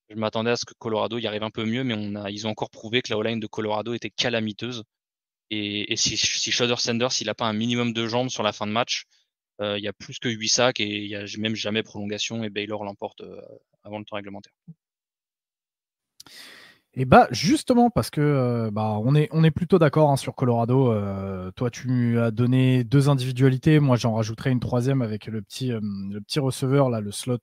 Speaker 2: je m'attendais à ce que Colorado y arrive un peu mieux, mais ils ont encore prouvé que la O-line de Colorado était calamiteuse. Et si Shedeur Sanders, il a pas un minimum de jambes sur la fin de match, il y a plus que 8 sacs et il y a même jamais prolongation et Baylor l'emporte avant le temps réglementaire.
Speaker 1: Et bah justement parce que on est plutôt d'accord hein, sur Colorado. Toi tu as donné deux individualités, moi j'en rajouterai une troisième avec le petit receveur là, le slot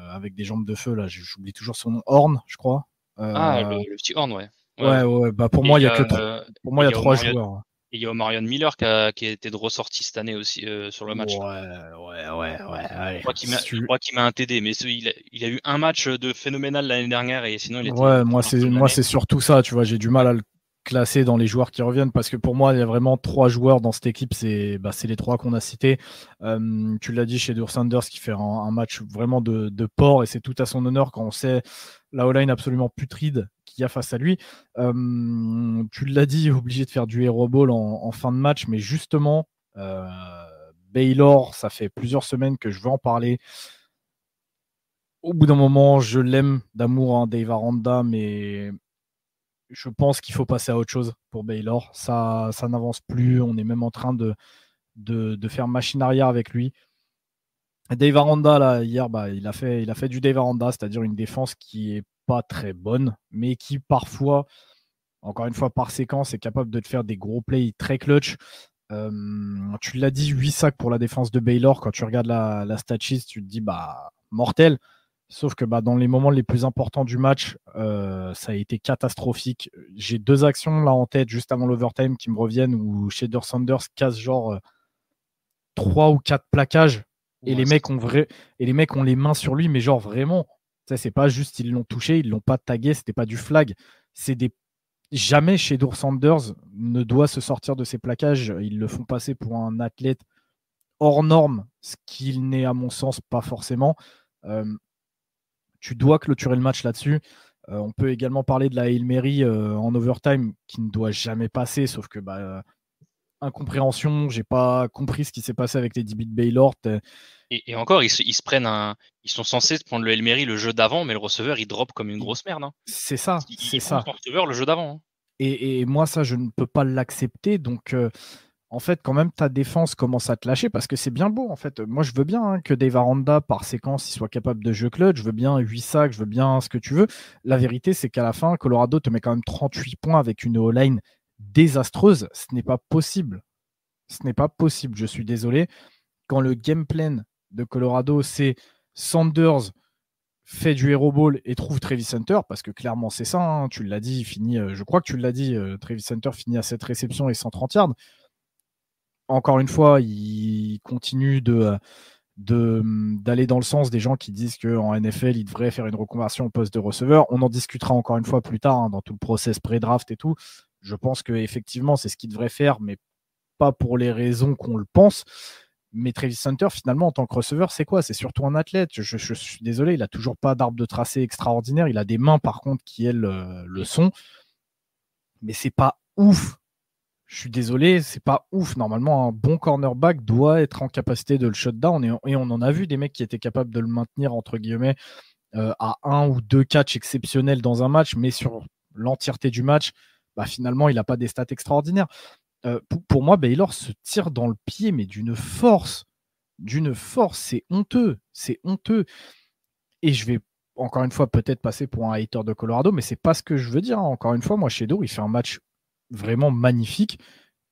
Speaker 1: avec des jambes de feu là, j'oublie toujours son nom, Horn je crois.
Speaker 2: Le petit Horn, ouais.
Speaker 1: Ouais. Bah pour
Speaker 2: Et
Speaker 1: moi
Speaker 2: il
Speaker 1: il
Speaker 2: y
Speaker 1: y a que
Speaker 2: a,
Speaker 1: pour moi il y a trois
Speaker 2: Omarion,
Speaker 1: joueurs.
Speaker 2: et il y a Omarion Miller qui a été de ressorti cette année aussi sur le match.
Speaker 1: Ouais. Allez.
Speaker 2: Je crois qu'il m'a un TD, mais il a eu un match de phénoménal l'année dernière et sinon il
Speaker 1: Ouais,
Speaker 2: était en fin de
Speaker 1: moi
Speaker 2: l'année.
Speaker 1: c'est surtout ça, tu vois, j'ai du mal
Speaker 2: Ouais.
Speaker 1: à le classer dans les joueurs qui reviennent parce que pour moi, il y a vraiment trois joueurs dans cette équipe, c'est les trois qu'on a cités. Tu l'as dit chez Dur Sanders qui fait un match vraiment de porc et c'est tout à son honneur quand on sait la O-line absolument putride qu'il y a face à lui. Tu l'as dit, obligé de faire du hero ball en fin de match, mais justement, Baylor, ça fait plusieurs semaines que je veux en parler. Au bout d'un moment, je l'aime d'amour, hein, Dave Aranda, mais je pense qu'il faut passer à autre chose pour Baylor. Ça n'avance plus. On est même en train de faire machine arrière avec lui. Dave Aranda, là, hier, il a fait du Dave Aranda, c'est-à-dire une défense qui est pas très bonne, mais qui parfois, encore une fois, par séquence, est capable de te faire des gros plays très clutch. Tu l'as dit, 8 sacs pour la défense de Baylor. Quand tu regardes la stat sheet, tu te dis, mortel. Sauf que dans les moments les plus importants du match, ça a été catastrophique. J'ai 2 actions là en tête juste avant l'overtime qui me reviennent où Shader Sanders casse genre 3 ou 4 plaquages et les mecs ont les mains sur lui, mais genre vraiment, ça c'est pas juste ils l'ont touché, ils l'ont pas tagué, c'était pas du flag, c'est des jamais Shader Sanders ne doit se sortir de ses plaquages, ils le font passer pour un athlète hors norme, ce qu'il n'est à mon sens pas forcément. Tu dois clôturer le match là-dessus. On peut également parler de la Hail Mary en overtime qui ne doit jamais passer, sauf que incompréhension, j'ai pas compris ce qui s'est passé avec les DB de Baylor.
Speaker 2: Et encore, ils se prennent ils sont censés se prendre le Hail Mary le jeu d'avant, mais le receveur il drop comme une grosse merde. Hein.
Speaker 1: C'est ça,
Speaker 2: Il prend son receveur le jeu d'avant. Hein.
Speaker 1: Et moi, ça, je ne peux pas l'accepter. Donc, en fait, quand même, ta défense commence à te lâcher parce que c'est bien beau. En fait, moi, je veux bien que Dave Aranda, par séquence, il soit capable de jeu clutch. Je veux bien 8 sacs, je veux bien ce que tu veux. La vérité, c'est qu'à la fin, Colorado te met quand même 38 points avec une O-line désastreuse. Ce n'est pas possible. Ce n'est pas possible. Je suis désolé. Quand le game plan de Colorado, c'est Sanders fait du hero ball et trouve Travis Hunter, parce que clairement c'est ça, hein, tu l'as dit, il finit, je crois que tu l'as dit, Travis Hunter finit à cette réception et 130 yards. Encore une fois, il continue d'aller dans le sens des gens qui disent qu'en NFL, il devrait faire une reconversion au poste de receveur. On en discutera encore une fois plus tard hein, dans tout le process pré-draft et tout. Je pense qu'effectivement, c'est ce qu'il devrait faire, mais pas pour les raisons qu'on le pense. Mais Travis Hunter, finalement, en tant que receveur, c'est quoi? C'est surtout un athlète. Je suis désolé, il n'a toujours pas d'arbre de tracé extraordinaire. Il a des mains, par contre, qui, elles, le sont. Mais c'est pas ouf. Je suis désolé, c'est pas ouf. Normalement, un bon cornerback doit être en capacité de le shutdown. Et on en a vu des mecs qui étaient capables de le maintenir, entre guillemets, à 1 ou 2 catchs exceptionnels dans un match. Mais sur l'entièreté du match, finalement, il n'a pas des stats extraordinaires. Pour moi, Baylor se tire dans le pied, mais d'une force, c'est honteux, Et je vais encore une fois peut-être passer pour un hater de Colorado, mais c'est pas ce que je veux dire. Hein. Encore une fois, moi, Shadow, il fait un match vraiment magnifique.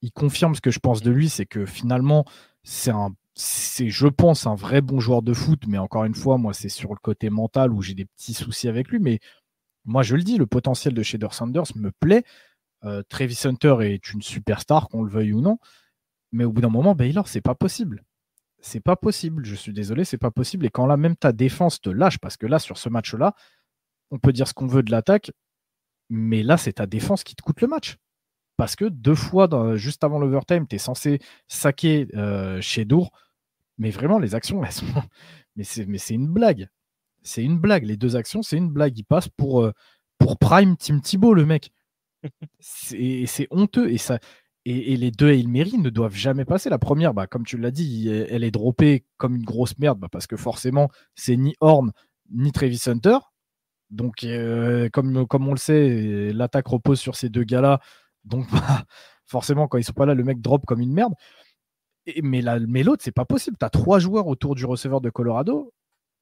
Speaker 1: Il confirme ce que je pense de lui, c'est que finalement, c'est, je pense, un vrai bon joueur de foot, mais encore une fois, moi, c'est sur le côté mental où j'ai des petits soucis avec lui, mais moi, je le dis, le potentiel de Shader Sanders me plaît. Travis Hunter est une superstar, qu'on le veuille ou non. Mais au bout d'un moment, Baylor, c'est pas possible. C'est pas possible. Je suis désolé, c'est pas possible. Et quand là, même ta défense te lâche, parce que là, sur ce match-là, on peut dire ce qu'on veut de l'attaque, mais là, c'est ta défense qui te coûte le match. Parce que 2 fois, juste avant l'overtime, tu es censé saquer chez Dour. Mais vraiment, les actions, elles sont. Mais c'est une blague. C'est une blague. Les 2 actions, c'est une blague. Il passe pour Prime Tim Thibault, le mec. C'est honteux. Et les 2 Hail Mary ne doivent jamais passer. La première, comme tu l'as dit, elle est droppée comme une grosse merde parce que forcément, c'est ni Horn ni Travis Hunter. Donc, comme on le sait, l'attaque repose sur ces 2 gars-là. Donc, forcément, quand ils sont pas là, le mec drop comme une merde. Mais l'autre, c'est pas possible. Tu as 3 joueurs autour du receveur de Colorado.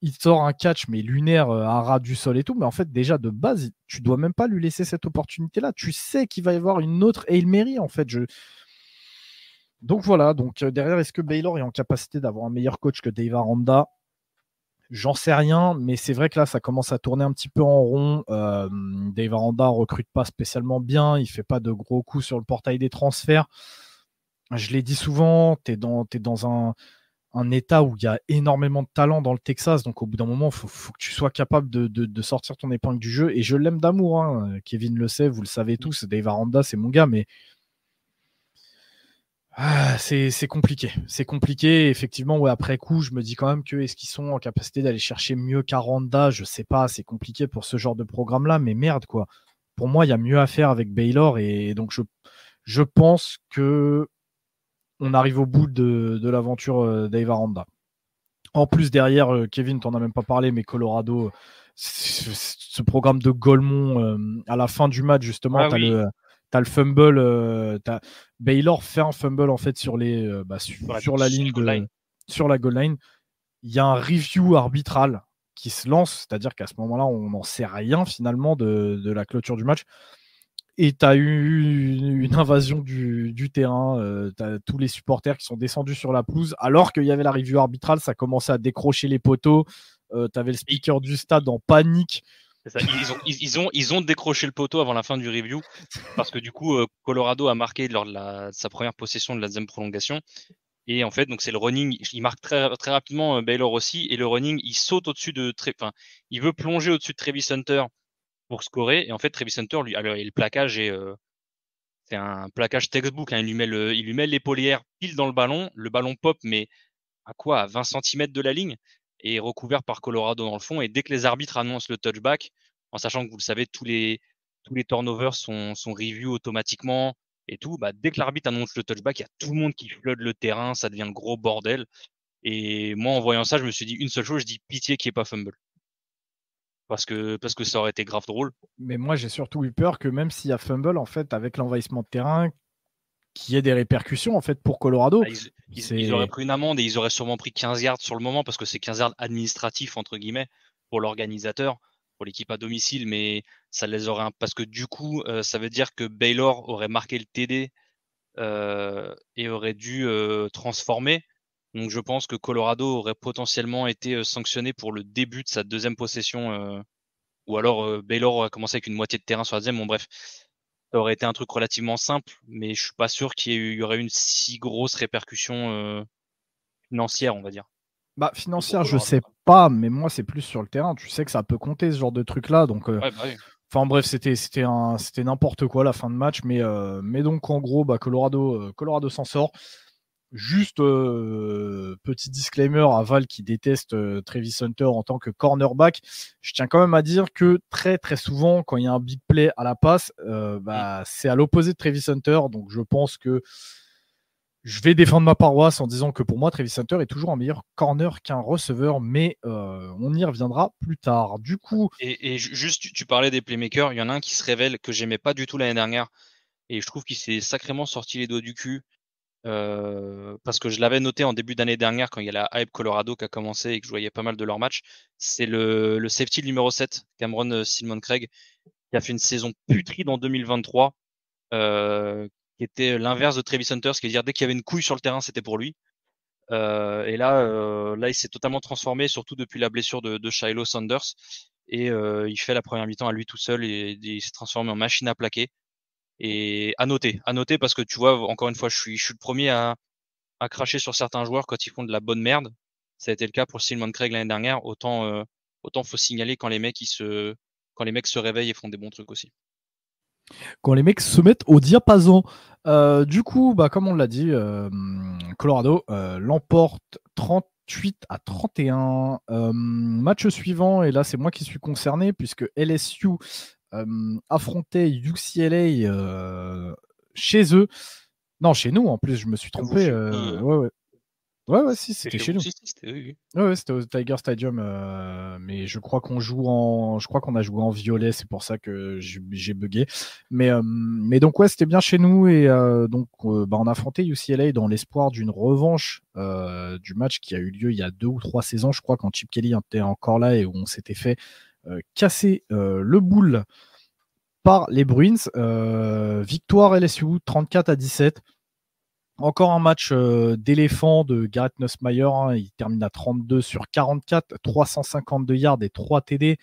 Speaker 1: Il sort un catch, mais lunaire, à ras du sol et tout. Mais en fait, déjà, de base, tu dois même pas lui laisser cette opportunité-là. Tu sais qu'il va y avoir une autre Hail Mary, en fait. Donc voilà. Donc derrière, est-ce que Baylor est en capacité d'avoir un meilleur coach que Dave Aranda? J'en sais rien, mais c'est vrai que là, ça commence à tourner un petit peu en rond. Dave Aranda recrute pas spécialement bien. Il fait pas de gros coups sur le portail des transferts. Je l'ai dit souvent, tu es dans un état où il y a énormément de talent dans le Texas, donc au bout d'un moment, il faut que tu sois capable de sortir ton épingle du jeu. Et je l'aime d'amour, hein. Kevin le sait, vous le savez tous, Dave Aranda, c'est mon gars, mais c'est compliqué. C'est compliqué. Effectivement, ouais, après coup, je me dis quand même que est-ce qu'ils sont en capacité d'aller chercher mieux qu'Aranda? Je sais pas, c'est compliqué pour ce genre de programme-là, mais merde, quoi. Pour moi, il y a mieux à faire avec Baylor, et donc je pense que on arrive au bout de l'aventure Dave Aranda. En plus, derrière, Kevin, t'en as même pas parlé, mais Colorado ce programme de Golemont à la fin du match, justement, t'as le fumble, Baylor fait un fumble en fait sur la ligne sur la goal line. Il y a un review arbitral qui se lance, c'est-à-dire qu'à ce moment-là, on n'en sait rien finalement de la clôture du match. Et tu as eu une invasion du terrain, tu as tous les supporters qui sont descendus sur la pelouse, alors qu'il y avait la review arbitrale, ça commençait à décrocher les poteaux, tu avais le speaker du stade en panique.
Speaker 2: C'est ça. Ils ont décroché le poteau avant la fin du review, parce que du coup, Colorado a marqué lors de sa première possession de la deuxième prolongation. Et en fait, donc c'est le running, il marque très, très rapidement Baylor aussi, et le running, il saute au-dessus il veut plonger au-dessus de Travis Hunter pour scorer, et en fait, Travis Hunter, lui, alors, et le plaquage c'est un plaquage textbook, hein, il lui met l'épaulière pile dans le ballon pop, mais à 20 cm de la ligne, et recouvert par Colorado dans le fond, et dès que les arbitres annoncent le touchback, en sachant que vous le savez, tous les turnovers sont review automatiquement, et tout, dès que l'arbitre annonce le touchback, il y a tout le monde qui flotte le terrain, ça devient le gros bordel. Et moi, en voyant ça, je me suis dit une seule chose, je dis pitié qu'il n'y ait pas fumble. Parce que ça aurait été grave drôle.
Speaker 1: Mais moi, j'ai surtout eu peur que même s'il y a fumble, en fait, avec l'envahissement de terrain, qu'il y ait des répercussions, en fait, pour Colorado.
Speaker 2: Ils auraient pris une amende et ils auraient sûrement pris 15 yards sur le moment, parce que c'est 15 yards administratifs, entre guillemets, pour l'organisateur, pour l'équipe à domicile, mais ça les aurait, parce que du coup, ça veut dire que Baylor aurait marqué le TD et aurait dû transformer. Donc je pense que Colorado aurait potentiellement été sanctionné pour le début de sa deuxième possession, ou alors Baylor aurait commencé avec une moitié de terrain sur la deuxième. Bon bref, ça aurait été un truc relativement simple, mais je suis pas sûr qu'il y aurait une si grosse répercussion financière, on va dire.
Speaker 1: Financière, je sais pas, mais moi c'est plus sur le terrain. Tu sais que ça peut compter ce genre de truc-là, donc.
Speaker 2: Ouais, oui.
Speaker 1: Enfin bref, c'était n'importe quoi la fin de match, mais donc en gros, Colorado s'en sort. Juste petit disclaimer à Val qui déteste Travis Hunter en tant que cornerback. Je tiens quand même à dire que très très souvent, quand il y a un big play à la passe, c'est à l'opposé de Travis Hunter. Donc je pense que je vais défendre ma paroisse en disant que pour moi, Travis Hunter est toujours un meilleur corner qu'un receveur, mais on y reviendra plus tard. Du coup.
Speaker 2: Et juste, tu parlais des playmakers, il y en a un qui se révèle que j'aimais pas du tout l'année dernière, et je trouve qu'il s'est sacrément sorti les doigts du cul. Parce que je l'avais noté en début d'année dernière quand il y a la hype Colorado qui a commencé et que je voyais pas mal de leurs matchs. C'est le safety numéro 7, Cameron Silmon Craig, qui a fait une saison putride en 2023, qui était l'inverse de Travis Hunter, ce qui veut dire dès qu'il y avait une couille sur le terrain, c'était pour lui. Et là, il s'est totalement transformé, surtout depuis la blessure de Shiloh Sanders. Et il fait la première mi-temps à lui tout seul et il s'est transformé en machine à plaquer. Et à noter parce que tu vois, encore une fois, je suis le premier à cracher sur certains joueurs quand ils font de la bonne merde. Ça a été le cas pour Silman Craig l'année dernière. Autant faut signaler quand les mecs se réveillent et font des bons trucs aussi.
Speaker 1: Quand les mecs se mettent au diapason. Du coup, comme on l'a dit, Colorado l'emporte 38-31. Match suivant, et là c'est moi qui suis concerné puisque LSU affrontait UCLA chez eux. Non, chez nous en plus, je me suis trompé. Ouais, si, c'était chez nous. Ouais, c'était au Tiger Stadium, mais je crois qu'on a joué en violet, c'est pour ça que j'ai bugué. Mais donc ouais, c'était bien chez nous et donc on a affronté UCLA dans l'espoir d'une revanche du match qui a eu lieu il y a 2 ou 3 saisons, je crois, quand Chip Kelly était encore là et où on s'était fait casser le boule par les Bruins. Victoire LSU 34-17. Encore un match d'éléphant de Garrett Nussmeier, hein. Il termine à 32 sur 44, 352 yards et 3 TD.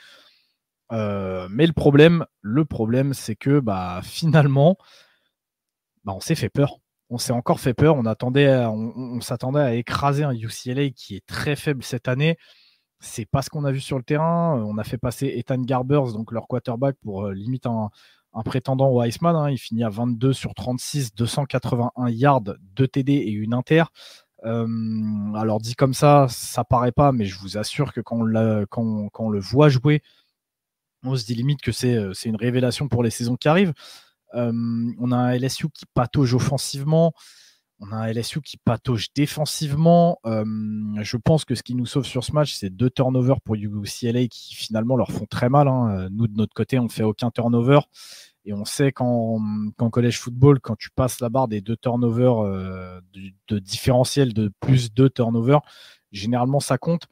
Speaker 1: Mais le problème, c'est que finalement, on s'est fait peur. On s'est encore fait peur. On s'attendait à écraser un UCLA qui est très faible cette année. C'est pas ce qu'on a vu sur le terrain. On a fait passer Ethan Garbers, donc leur quarterback, pour limite un prétendant au Heisman, hein. Il finit à 22 sur 36, 281 yards, 2 TD et une inter. Alors dit comme ça paraît pas, mais je vous assure que quand on le voit jouer, on se dit limite que c'est une révélation pour les saisons qui arrivent. On a un LSU qui patauge offensivement. On a un LSU qui patauge défensivement. Je pense que ce qui nous sauve sur ce match, c'est 2 turnovers pour UCLA qui finalement leur font très mal. Hein. Nous, de notre côté, on ne fait aucun turnover. Et on sait qu'en college football, quand tu passes la barre des 2 turnovers de différentiel de plus 2 turnovers, généralement ça compte.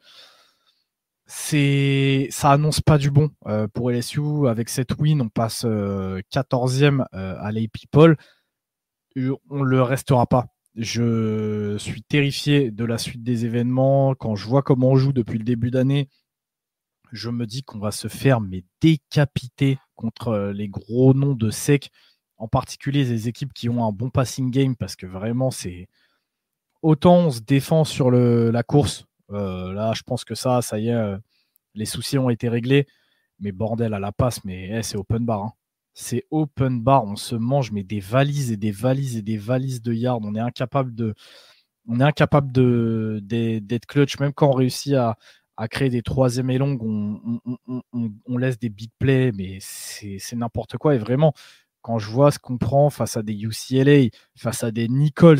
Speaker 1: Ça annonce pas du bon pour LSU. Avec cette win, on passe 14e à l'AP Poll. On le restera pas. Je suis terrifié de la suite des événements. Quand je vois comment on joue depuis le début d'année, je me dis qu'on va se faire décapiter contre les gros noms de SEC, en particulier les équipes qui ont un bon passing game, parce que vraiment, c'est autant on se défend sur la course. Là, je pense que ça y est, les soucis ont été réglés. Mais bordel, à la passe, mais c'est open bar. Hein. C'est open bar. On se mange mais des valises et des valises et des valises de yards. On est incapable d'être clutch, même quand on réussit à créer des troisièmes et longues, on laisse des big plays, mais c'est n'importe quoi. Et vraiment, quand je vois ce qu'on prend face à des UCLA, face à des Nichols,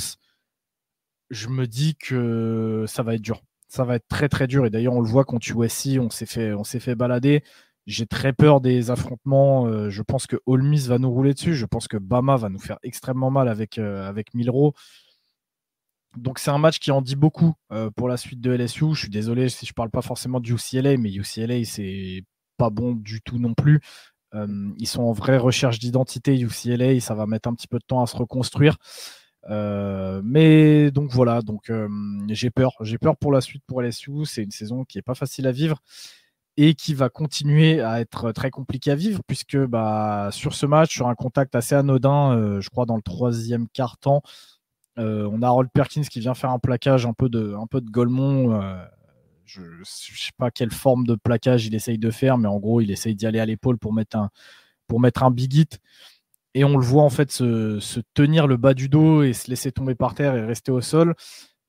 Speaker 1: je me dis que ça va être dur. Ça va être très très dur. Et d'ailleurs, on le voit contre USC, on s'est fait balader. J'ai très peur des affrontements. Je pense que Ole Miss va nous rouler dessus. Je pense que Bama va nous faire extrêmement mal avec Milroe. Donc c'est un match qui en dit beaucoup pour la suite de LSU. Je suis désolé si je parle pas forcément du UCLA, mais UCLA c'est pas bon du tout non plus. Ils sont en vraie recherche d'identité UCLA, ça va mettre un petit peu de temps à se reconstruire. Mais donc voilà, donc j'ai peur pour la suite pour LSU. C'est une saison qui est pas facile à vivre et qui va continuer à être très compliquée à vivre puisque sur ce match, sur un contact assez anodin, je crois dans le 3e quart-temps, on a Harold Perkins qui vient faire un plaquage un peu de Golemont. Je ne sais pas quelle forme de plaquage il essaye de faire, mais en gros, il essaye d'y aller à l'épaule pour mettre un big hit. Et on le voit en fait se tenir le bas du dos et se laisser tomber par terre et rester au sol.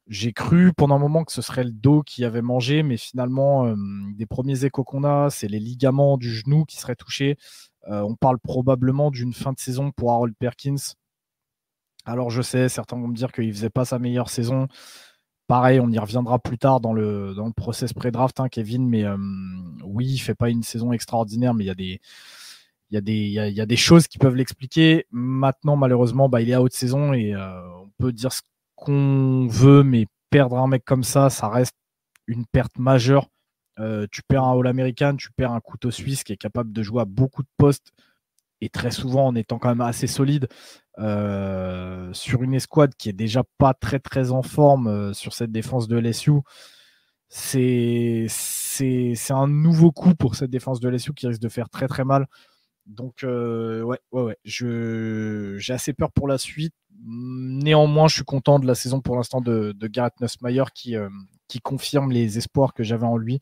Speaker 1: J'ai cru pendant un moment que ce serait le dos qui avait mangé, mais finalement, des premiers échos qu'on a, c'est les ligaments du genou qui seraient touchés. On parle probablement d'une fin de saison pour Harold Perkins. Alors je sais, certains vont me dire qu'il ne faisait pas sa meilleure saison. Pareil, on y reviendra plus tard dans le process pré-draft, hein, Kevin, mais oui, il ne fait pas une saison extraordinaire, mais il y a des choses qui peuvent l'expliquer. Maintenant, malheureusement, il est à haute saison et on peut dire ce qu'on veut, mais perdre un mec comme ça reste une perte majeure. Tu perds un All-American, tu perds un couteau suisse qui est capable de jouer à beaucoup de postes et très souvent en étant quand même assez solide sur une escouade qui est déjà pas très très en forme sur cette défense de LSU. C'est un nouveau coup pour cette défense de LSU qui risque de faire très très mal. Donc ouais, j'ai assez peur pour la suite. Néanmoins, je suis content de la saison pour l'instant de Garrett Nussmeier qui confirme les espoirs que j'avais en lui.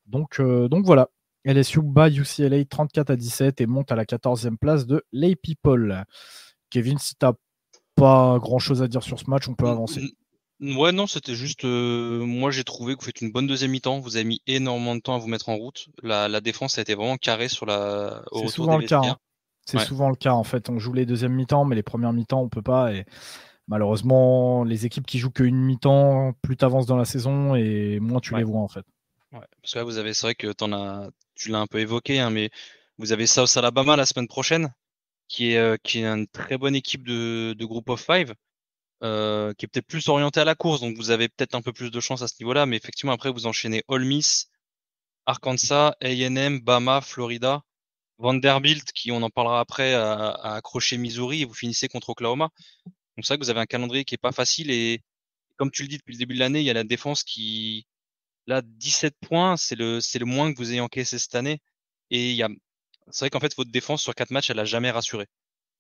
Speaker 1: Donc voilà. LSU bat UCLA 34-17 et monte à la 14e place de l'AP Poll. Kevin, si tu n'as pas grand-chose à dire sur ce match, on peut avancer.
Speaker 2: Ouais, non, c'était juste. Moi, j'ai trouvé que vous faites une bonne deuxième mi-temps. Vous avez mis énormément de temps à vous mettre en route. La défense a été vraiment carrée au retour des vestiaires.
Speaker 1: Hein. C'est souvent le cas. En fait, on joue les deuxièmes mi-temps, mais les premières mi-temps, on peut pas. Et malheureusement, les équipes qui jouent qu'une mi-temps, plus tu avances dans la saison et moins tu les vois en fait.
Speaker 2: Ouais, parce que là, c'est vrai que tu l'as un peu évoqué, hein, mais vous avez South Alabama la semaine prochaine, qui est une très bonne équipe de Group of Five, qui est peut-être plus orientée à la course, donc vous avez peut-être un peu plus de chance à ce niveau-là, mais effectivement après vous enchaînez Ole Miss, Arkansas, A&M, Bama, Florida, Vanderbilt, qui on en parlera après, a accroché Missouri et vous finissez contre Oklahoma. Donc c'est vrai que vous avez un calendrier qui est pas facile et comme tu le dis depuis le début de l'année, il y a la défense qui là 17 points, c'est le moins que vous ayez encaissé cette année et c'est vrai qu'en fait votre défense sur 4 matchs, elle a jamais rassuré.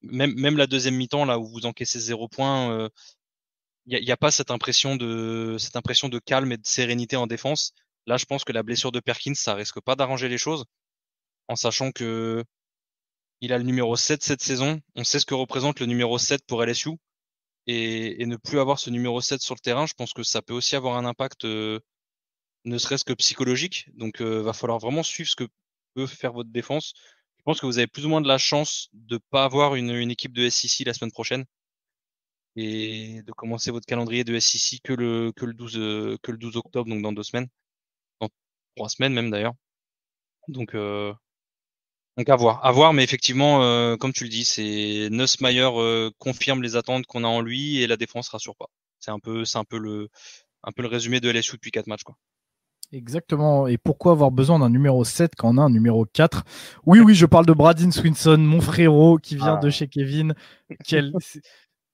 Speaker 2: Même la deuxième mi-temps là où vous encaissez 0 points, il y a pas cette impression de calme et de sérénité en défense. Là, je pense que la blessure de Perkins, ça risque pas d'arranger les choses en sachant que il a le numéro 7 cette saison. On sait ce que représente le numéro 7 pour LSU. Et ne plus avoir ce numéro 7 sur le terrain, je pense que ça peut aussi avoir un impact, ne serait-ce que psychologique. Donc, va falloir vraiment suivre ce que peut faire votre défense. Je pense que vous avez plus ou moins de la chance de pas avoir une équipe de SEC la semaine prochaine. et de commencer votre calendrier de SEC que le 12 octobre, donc dans 2 semaines, dans 3 semaines même d'ailleurs. Donc à voir, mais effectivement, comme tu le dis, c'est Nussmeier confirme les attentes qu'on a en lui et la défense rassure pas. C'est un peu le résumé de LSU depuis 4 matchs, quoi.
Speaker 1: Exactement. Et pourquoi avoir besoin d'un numéro 7 quand on a un numéro 4? Oui, oui, je parle de Bradyn Swinson, mon frérot qui vient de chez Kevin. Quel...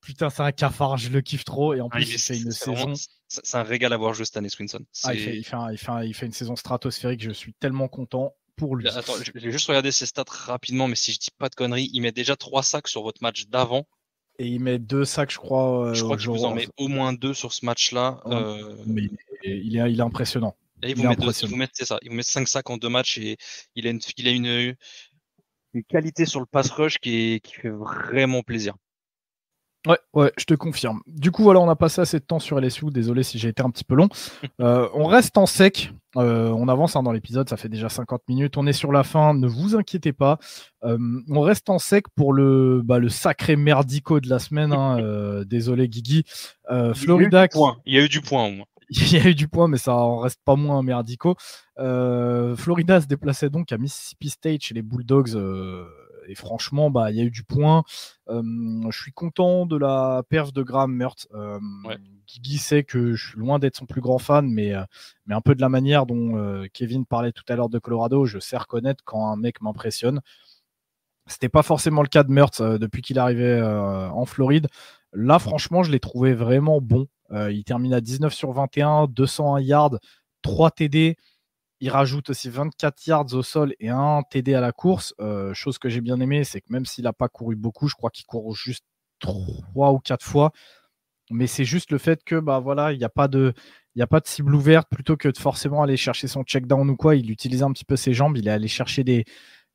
Speaker 1: Putain, c'est un cafard, je le kiffe trop. Et en plus, il fait une saison.
Speaker 2: C'est un régal à voir jouer cette année, Swinson.
Speaker 1: Ah, il fait une saison stratosphérique. Je suis tellement content pour lui.
Speaker 2: Attends, j'ai juste regardé ses stats rapidement, mais si je dis pas de conneries, il met déjà 3 sacs sur votre match d'avant.
Speaker 1: Et il met 2 sacs, je crois.
Speaker 2: Je crois qu'il vous en met au moins 2 sur ce match-là.
Speaker 1: Mais il est impressionnant.
Speaker 2: Et il vous met, c'est ça, il vous met 5 sacs en 2 matchs et il a une qualité sur le pass rush qui fait vraiment plaisir.
Speaker 1: Ouais, je te confirme. Du coup, voilà, on a passé assez de temps sur LSU. Désolé si j'ai été un petit peu long. On reste en sec. On avance dans l'épisode, ça fait déjà 50 minutes. On est sur la fin, ne vous inquiétez pas. On reste en sec pour le sacré merdico de la semaine. Désolé, Guigui. Florida.
Speaker 2: Il y a eu du point au moins.
Speaker 1: Il y a eu du point, mais ça en reste pas moins merdico. Florida se déplaçait donc à Mississippi State chez les Bulldogs. Et franchement, il y a eu du point. Je suis content de la perf de Graham Mertz. Guigui sait que je suis loin d'être son plus grand fan, mais un peu de la manière dont Kevin parlait tout à l'heure de Colorado, je sais reconnaître quand un mec m'impressionne. C'était pas forcément le cas de Mertz depuis qu'il arrivait en Floride. Là, franchement, je l'ai trouvé vraiment bon. Il termine à 19 sur 21, 201 yards, 3 TD. Il rajoute aussi 24 yards au sol et un TD à la course. Chose que j'ai bien aimé, c'est que même s'il n'a pas couru beaucoup, je crois qu'il court juste 3 ou 4 fois. Mais c'est juste le fait que il n'y a pas de cible ouverte, plutôt que de forcément aller chercher son check down ou quoi. Il utilisait un petit peu ses jambes, il est allé chercher des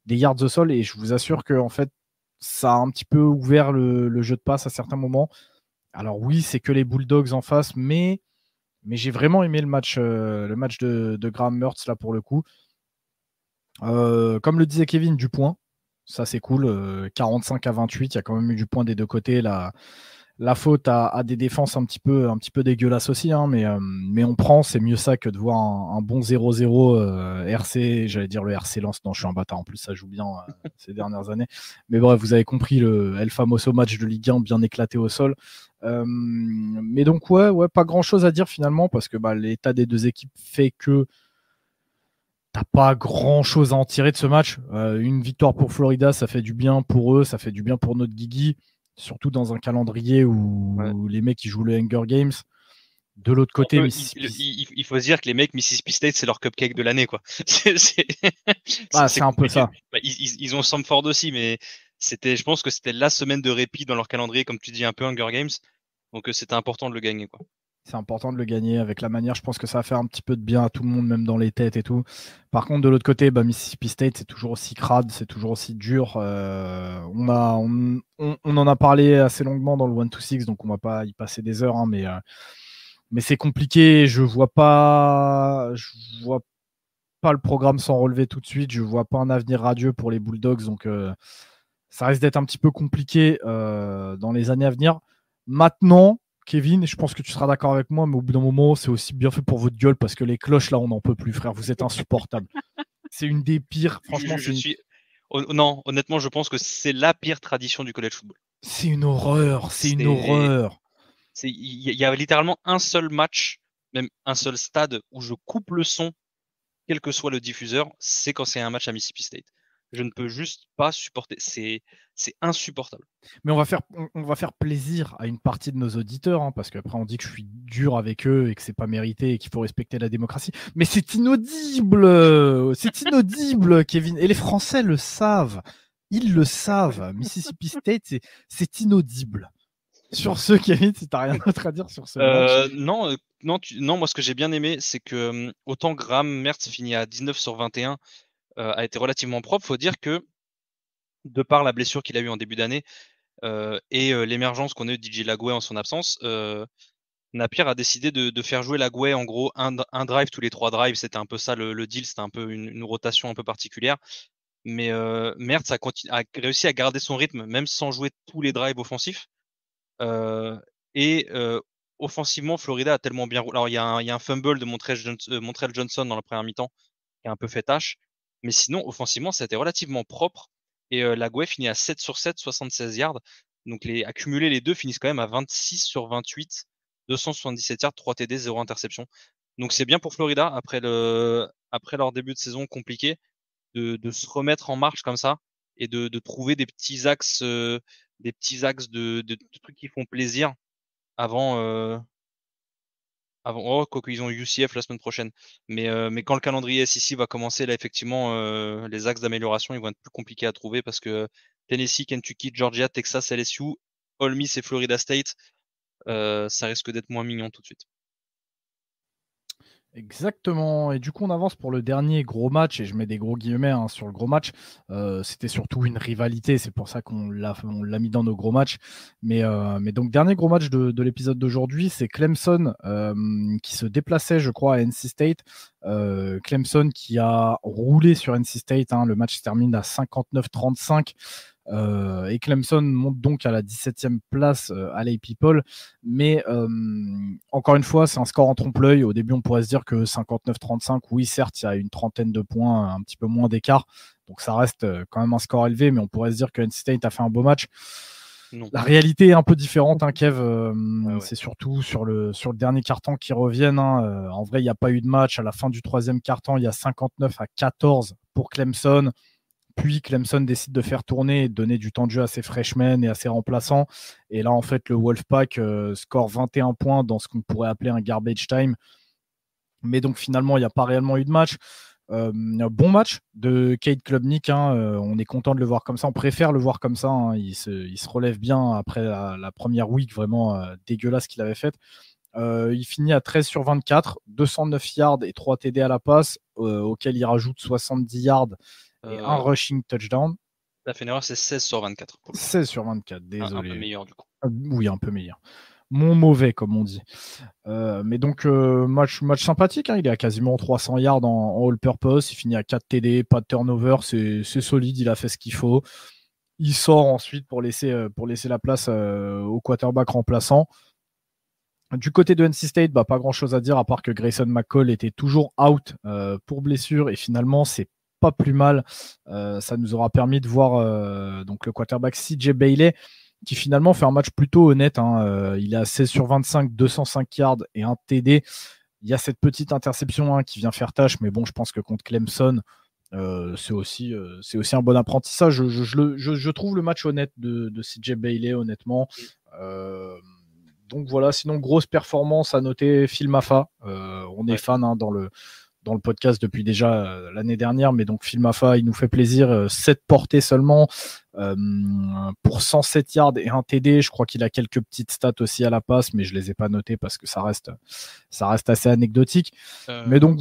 Speaker 1: yards au sol et je vous assure que en fait, ça a un petit peu ouvert le jeu de passe à certains moments. Alors oui, c'est que les Bulldogs en face, mais j'ai vraiment aimé le match de Graham Mertz là pour le coup. Comme le disait Kevin, du point, ça c'est cool. 45 à 28, il y a quand même eu du point des deux côtés. La faute à des défenses un petit peu dégueulasses aussi, mais on prend, c'est mieux ça que de voir un bon 0-0 RC, j'allais dire le RC Lens, non je suis un bâtard, en plus ça joue bien ces dernières années, mais bref, vous avez compris, le El Famoso match de Ligue 1 bien éclaté au sol. Mais donc ouais, pas grand chose à dire finalement, parce que l'état des deux équipes fait que t'as pas grand chose à en tirer de ce match. Une victoire pour Florida, ça fait du bien pour eux, ça fait du bien pour notre Guigui, surtout dans un calendrier où les mecs ils jouent le Hunger Games. De l'autre côté,
Speaker 2: il faut se dire que les mecs Mississippi State, c'est leur cupcake de l'année, quoi.
Speaker 1: C'est un peu ça.
Speaker 2: Ils ont Samford aussi, mais je pense que c'était la semaine de répit dans leur calendrier, comme tu dis, un peu Hunger Games. Donc c'était important de le gagner, quoi.
Speaker 1: C'est important de le gagner avec la manière. Je pense que ça va faire un petit peu de bien à tout le monde, même dans les têtes et tout. Par contre, de l'autre côté, Mississippi State, c'est toujours aussi crade, c'est toujours aussi dur. On en a parlé assez longuement dans le 1-2-6, donc on va pas y passer des heures, mais c'est compliqué. Je vois pas le programme s'en relever tout de suite. Je vois pas un avenir radieux pour les Bulldogs, donc ça risque d'être un petit peu compliqué dans les années à venir. Maintenant, Kevin, je pense que tu seras d'accord avec moi, mais au bout d'un moment, c'est aussi bien fait pour votre gueule parce que les cloches, là, on n'en peut plus, frère. Vous êtes insupportable. C'est une des pires. Franchement,
Speaker 2: Non, honnêtement, je pense que c'est la pire tradition du college football.
Speaker 1: C'est une horreur. C'est une horreur.
Speaker 2: Il y a littéralement un seul match, même un seul stade où je coupe le son, quel que soit le diffuseur, c'est quand c'est un match à Mississippi State. Je ne peux juste pas supporter. C'est insupportable.
Speaker 1: Mais on va faire plaisir à une partie de nos auditeurs, parce qu'après on dit que je suis dur avec eux et que c'est pas mérité et qu'il faut respecter la démocratie. Mais c'est inaudible. C'est inaudible, Kevin. Et les Français le savent. Ils le savent. Mississippi State, c'est inaudible. Sur ce, Kevin, si t'as rien d'autre à dire sur ce match.
Speaker 2: Non, moi ce que j'ai bien aimé, c'est que autant Graham Mertz finit à 19 sur 21, a été relativement propre. Faut dire que de par la blessure qu'il a eue en début d'année et l'émergence qu'on a eu de DJ Lagoué en son absence, Napier a décidé de faire jouer Lagoué en gros un drive tous les 3 drives. C'était un peu ça le deal, c'était un peu une rotation un peu particulière. Mais Mertz a réussi à garder son rythme même sans jouer tous les drives offensifs. Et offensivement, Florida a tellement bien roulé. Alors, il y a un fumble de Montrell Johnson dans la première mi-temps qui a un peu fait tâche. Mais sinon, offensivement, ça a été relativement propre. Et Laguey finit à 7 sur 7, 76 yards. Donc, accumulés, les deux finissent quand même à 26 sur 28, 277 yards, 3 TD, 0 interception. Donc, c'est bien pour Florida après leur début de saison compliqué de se remettre en marche comme ça et de trouver des petits axes de trucs qui font plaisir avant, oh, quoique ils ont UCF la semaine prochaine. Mais quand le calendrier SEC va commencer, là, effectivement, les axes d'amélioration, ils vont être plus compliqués à trouver parce que Tennessee, Kentucky, Georgia, Texas, LSU, Ole Miss et Florida State, ça risque d'être moins mignon tout de suite.
Speaker 1: Exactement. Et du coup, on avance pour le dernier gros match, et je mets des gros guillemets sur le gros match. C'était surtout une rivalité, c'est pour ça qu'on l'a mis dans nos gros matchs. Mais donc, dernier gros match de l'épisode d'aujourd'hui, c'est Clemson qui se déplaçait, je crois, à NC State. Clemson qui a roulé sur NC State. Le match se termine à 59-35. Et Clemson monte donc à la 17e place à LA People. Mais encore une fois, c'est un score en trompe-l'œil. Au début, on pourrait se dire que 59-35, oui, certes, il y a une trentaine de points, un petit peu moins d'écart. Donc ça reste quand même un score élevé, mais on pourrait se dire que NC State a fait un beau match.
Speaker 2: Non.
Speaker 1: La réalité est un peu différente, Kev.
Speaker 2: Ouais.
Speaker 1: C'est surtout sur le dernier quart-temps qu'ils reviennent. En vrai, il n'y a pas eu de match. À la fin du troisième quart-temps, il y a 59-14 pour Clemson. Puis Clemson décide de faire tourner et de donner du temps de jeu à ses freshmen et à ses remplaçants. Et là, en fait, le Wolfpack score 21 points dans ce qu'on pourrait appeler un garbage time. Mais donc, finalement, il n'y a pas réellement eu de match. Un bon match de Cade Klubnik. On est content de le voir comme ça. On préfère le voir comme ça. Il se relève bien après la première week vraiment dégueulasse qu'il avait faite. Il finit à 13 sur 24, 209 yards et 3 TD à la passe, auquel il rajoute 70 yards et un rushing touchdown.
Speaker 2: La fait une erreur, c'est 16 sur 24.
Speaker 1: 16 sur 24, désolé.
Speaker 2: Un peu meilleur du coup.
Speaker 1: Oui, un peu meilleur. Mon mauvais, comme on dit. Mais donc, match sympathique. Il est à quasiment 300 yards en all-purpose. Il finit à 4 TD, pas de turnover. C'est solide, il a fait ce qu'il faut. Il sort ensuite pour laisser la place au quarterback remplaçant. Du côté de NC State, pas grand-chose à dire, à part que Grayson McCall était toujours out pour blessure. Et finalement, c'est pas plus mal. Ça nous aura permis de voir donc le quarterback CJ Bailey, qui finalement fait un match plutôt honnête. Il est à 16 sur 25, 205 yards et un TD. Il y a cette petite interception qui vient faire tâche, mais bon, je pense que contre Clemson, c'est aussi un bon apprentissage. Je trouve le match honnête de CJ Bailey, honnêtement. Donc voilà, sinon, grosse performance à noter, Phil Maffa. On est fan dans le podcast depuis déjà l'année dernière, mais donc Phil Maffa, il nous fait plaisir. 7 portées seulement pour 107 yards et un TD. Je crois qu'il a quelques petites stats aussi à la passe, mais je les ai pas notées parce que ça reste assez anecdotique. Mais donc,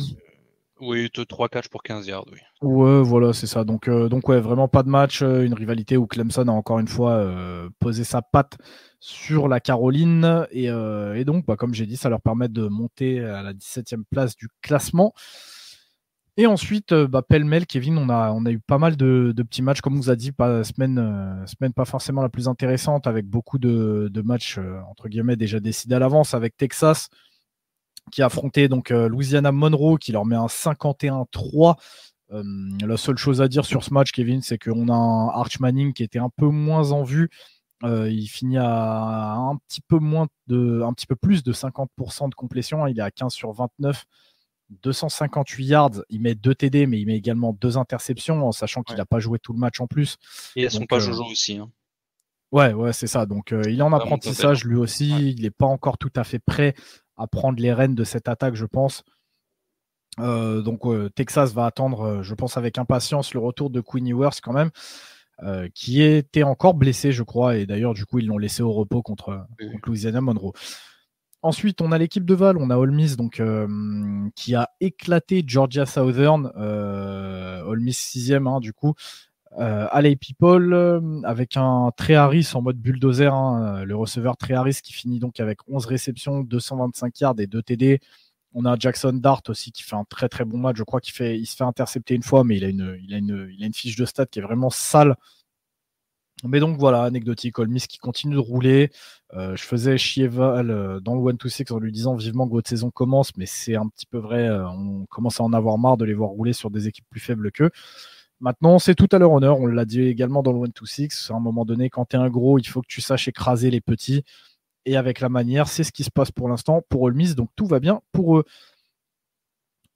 Speaker 2: oui, 3 catchs pour 15 yards, oui.
Speaker 1: Ouais, voilà, c'est ça. Donc ouais, vraiment pas de match, une rivalité où Clemson a encore une fois posé sa patte sur la Caroline. Et donc, comme j'ai dit, ça leur permet de monter à la 17e place du classement. Et ensuite, pêle-mêle, Kevin, on a eu pas mal de petits matchs, comme on vous a dit, semaine pas forcément la plus intéressante, avec beaucoup de matchs, entre guillemets, déjà décidés à l'avance, avec Texas, qui a affronté donc Louisiana Monroe, qui leur met un 51-3. La seule chose à dire sur ce match, Kevin, c'est qu'on a un Arch Manning qui était un peu moins en vue. Il finit à un petit peu plus de 50% de complétion. Il est à 15 sur 29, 258 yards. Il met 2 TD, mais il met également 2 interceptions, en sachant qu'il n'a pas joué tout le match en plus.
Speaker 2: Et elles sont pas Jojo aussi.
Speaker 1: Ouais, c'est ça. Donc, il est en apprentissage lui aussi. Ouais. Il n'est pas encore tout à fait prêt à prendre les rênes de cette attaque, je pense. Donc Texas va attendre, je pense, avec impatience le retour de Quinn Ewers quand même, qui était encore blessé, je crois, et d'ailleurs du coup ils l'ont laissé au repos contre Louisiana Monroe. Ensuite, on a l'équipe de Val, on a Ole Miss donc, qui a éclaté Georgia Southern, Ole Miss 6e du coup, à LA People, avec un Trey Harris en mode bulldozer, le receveur Trey Harris qui finit donc avec 11 réceptions, 225 yards et 2 TD. On a Jackson Dart aussi qui fait un très très bon match. Je crois qu'il se fait intercepter une fois, mais il a une fiche de stats qui est vraiment sale. Mais donc voilà, anecdotique, Ole Miss qui continue de rouler. Je faisais chier Val dans le 1-2-6 en lui disant vivement que votre saison commence, mais c'est un petit peu vrai, on commence à en avoir marre de les voir rouler sur des équipes plus faibles qu'eux. Maintenant, c'est tout à leur honneur, on l'a dit également dans le 1-2-6, à un moment donné, quand tu es un gros, il faut que tu saches écraser les petits, et avec la manière, c'est ce qui se passe pour l'instant pour Ole Miss, donc tout va bien pour eux.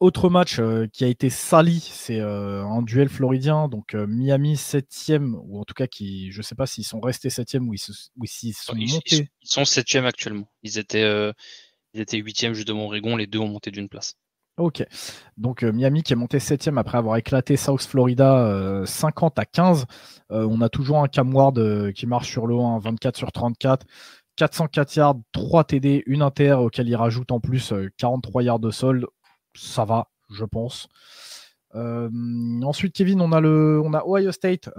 Speaker 1: Autre match qui a été sali, c'est un duel floridien. Donc Miami 7e, ou en tout cas, je ne sais pas s'ils sont restés 7e ou s'ils sont montés.
Speaker 2: Ils sont 7e actuellement. Ils étaient 8e juste de Montrégon. Les deux ont monté d'une place.
Speaker 1: Ok. Donc Miami qui est monté 7e après avoir éclaté South Florida 50-15. On a toujours un Cam Ward qui marche sur le 1, 24 sur 34. 404 yards, 3 TD, une inter auquel il rajoute en plus 43 yards de sol. Ça va, je pense. Ensuite, Kevin, on a Ohio State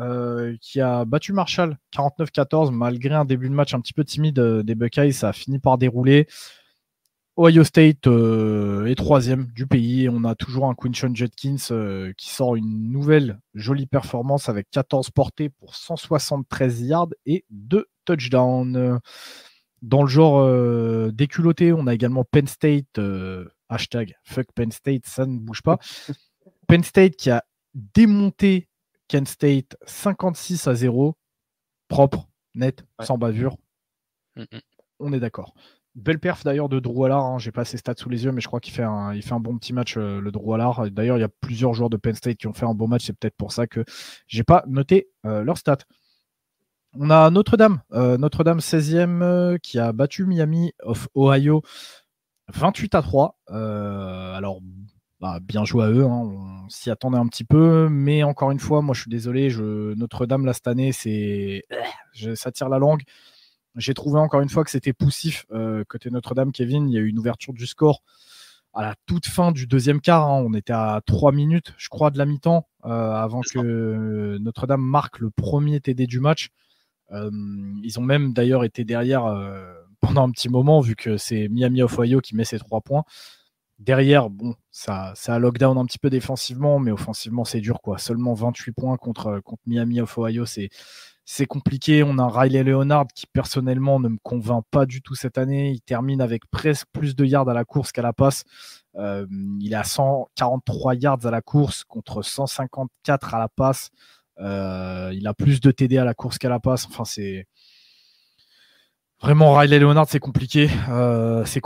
Speaker 1: qui a battu Marshall 49-14 malgré un début de match un petit peu timide des Buckeyes. Ça a fini par dérouler. Ohio State est 3e du pays. On a toujours un Quinshon Judkins qui sort une nouvelle jolie performance avec 14 portées pour 173 yards et 2 touchdowns. Dans le genre déculotté, on a également Penn State, hashtag fuck Penn State, ça ne bouge pas. Penn State qui a démonté Kent State 56-0, propre, net, sans bavure. On est d'accord. Belle perf d'ailleurs de Drew Allard, hein. J'ai pas ses stats sous les yeux, mais je crois qu'il fait un bon petit match, le Drew Allard. D'ailleurs, il y a plusieurs joueurs de Penn State qui ont fait un bon match, c'est peut-être pour ça que j'ai pas noté leurs stats. On a Notre-Dame 16e qui a battu Miami of Ohio 28-3. Alors, bien joué à eux, hein, on s'y attendait un petit peu, mais encore une fois, moi je suis désolé, Notre-Dame là cette année, ça tire la langue. J'ai trouvé encore une fois que c'était poussif côté Notre-Dame, Kevin. Il y a eu une ouverture du score à la toute fin du deuxième quart. Hein. On était à 3 minutes, je crois, de la mi-temps avant que Notre-Dame marque le premier TD du match. Ils ont même d'ailleurs été derrière pendant un petit moment, vu que c'est Miami of Ohio qui met ses 3 points. Derrière, bon, ça a lockdown un petit peu défensivement, mais offensivement, c'est dur, quoi. Seulement 28 points contre Miami of Ohio, c'est compliqué. On a un Riley Leonard qui, personnellement, ne me convainc pas du tout cette année. Il termine avec presque plus de yards à la course qu'à la passe. Il est à 143 yards à la course contre 154 à la passe. Il a plus de TD à la course qu'à la passe. Enfin, c'est vraiment Riley Leonard, c'est compliqué. C'est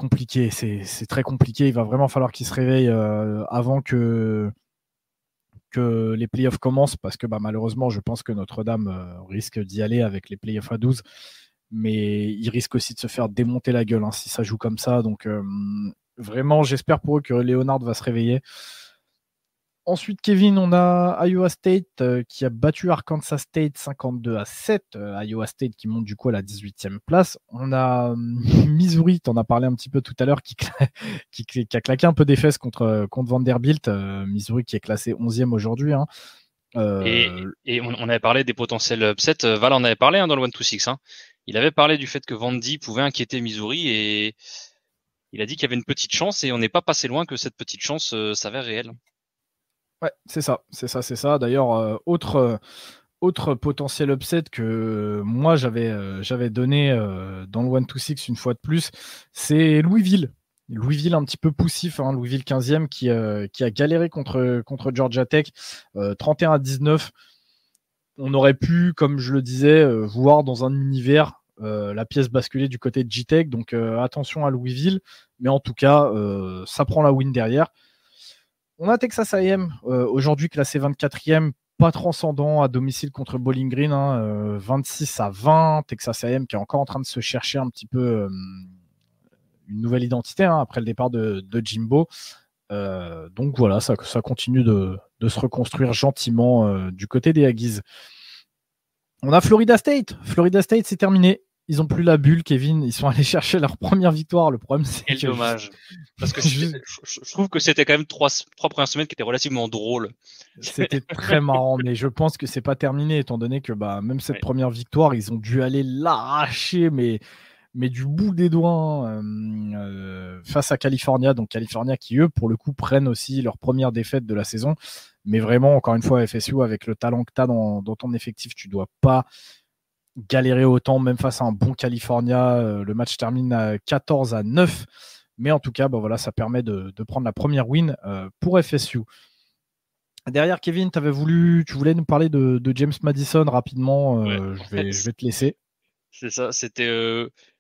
Speaker 1: très compliqué. Il va vraiment falloir qu'il se réveille avant que les playoffs commencent, parce que malheureusement, je pense que Notre-Dame risque d'y aller avec les playoffs à 12. Mais il risque aussi de se faire démonter la gueule si ça joue comme ça. Donc, vraiment, j'espère pour eux que Leonard va se réveiller. Ensuite, Kevin, on a Iowa State qui a battu Arkansas State 52-7. Iowa State qui monte du coup à la 18e place. On a Missouri, tu en as parlé un petit peu tout à l'heure, qui a claqué un peu des fesses contre Vanderbilt. Missouri qui est classé 11e aujourd'hui. Hein.
Speaker 2: Et on avait parlé des potentiels upsets. Val en avait parlé dans le 1-2-6. Hein. Il avait parlé du fait que Vandy pouvait inquiéter Missouri et il a dit qu'il y avait une petite chance et on n'est pas passé loin que cette petite chance s'avère réelle.
Speaker 1: Ouais, c'est ça. D'ailleurs, autre potentiel upset que moi j'avais donné dans le 1-2-6 une fois de plus, c'est Louisville. Louisville un petit peu poussif, hein, Louisville 15e qui a galéré contre Georgia Tech 31-19. On aurait pu, comme je le disais, voir dans un univers la pièce basculer du côté de J-Tech. Donc attention à Louisville, mais en tout cas, ça prend la win derrière. On a Texas A&M, aujourd'hui classé 24e, pas transcendant à domicile contre Bowling Green, 26-20. Texas A&M qui est encore en train de se chercher un petit peu une nouvelle identité après le départ de Jimbo. Donc voilà, ça continue de se reconstruire gentiment du côté des Aggies. On a Florida State. Florida State, c'est terminé. Ils n'ont plus la bulle, Kevin. Ils sont allés chercher leur première victoire. Le problème, c'est
Speaker 2: Quel dommage. Parce que je trouve que c'était quand même trois premières semaines qui étaient relativement drôles.
Speaker 1: C'était très marrant, mais je pense que c'est pas terminé, étant donné que même cette première victoire, ils ont dû aller l'arracher, mais du bout des doigts face à California. Donc California qui, eux, pour le coup, prennent aussi leur première défaite de la saison. Mais vraiment, encore une fois, FSU, avec le talent que tu as dans ton effectif, tu dois pas galérer autant, même face à un bon California. Le match termine à 14-9. Mais en tout cas, voilà, ça permet de prendre la première win pour FSU. Derrière, Kevin, tu voulais nous parler de James Madison rapidement. Je vais te laisser.
Speaker 2: C'est ça, c'était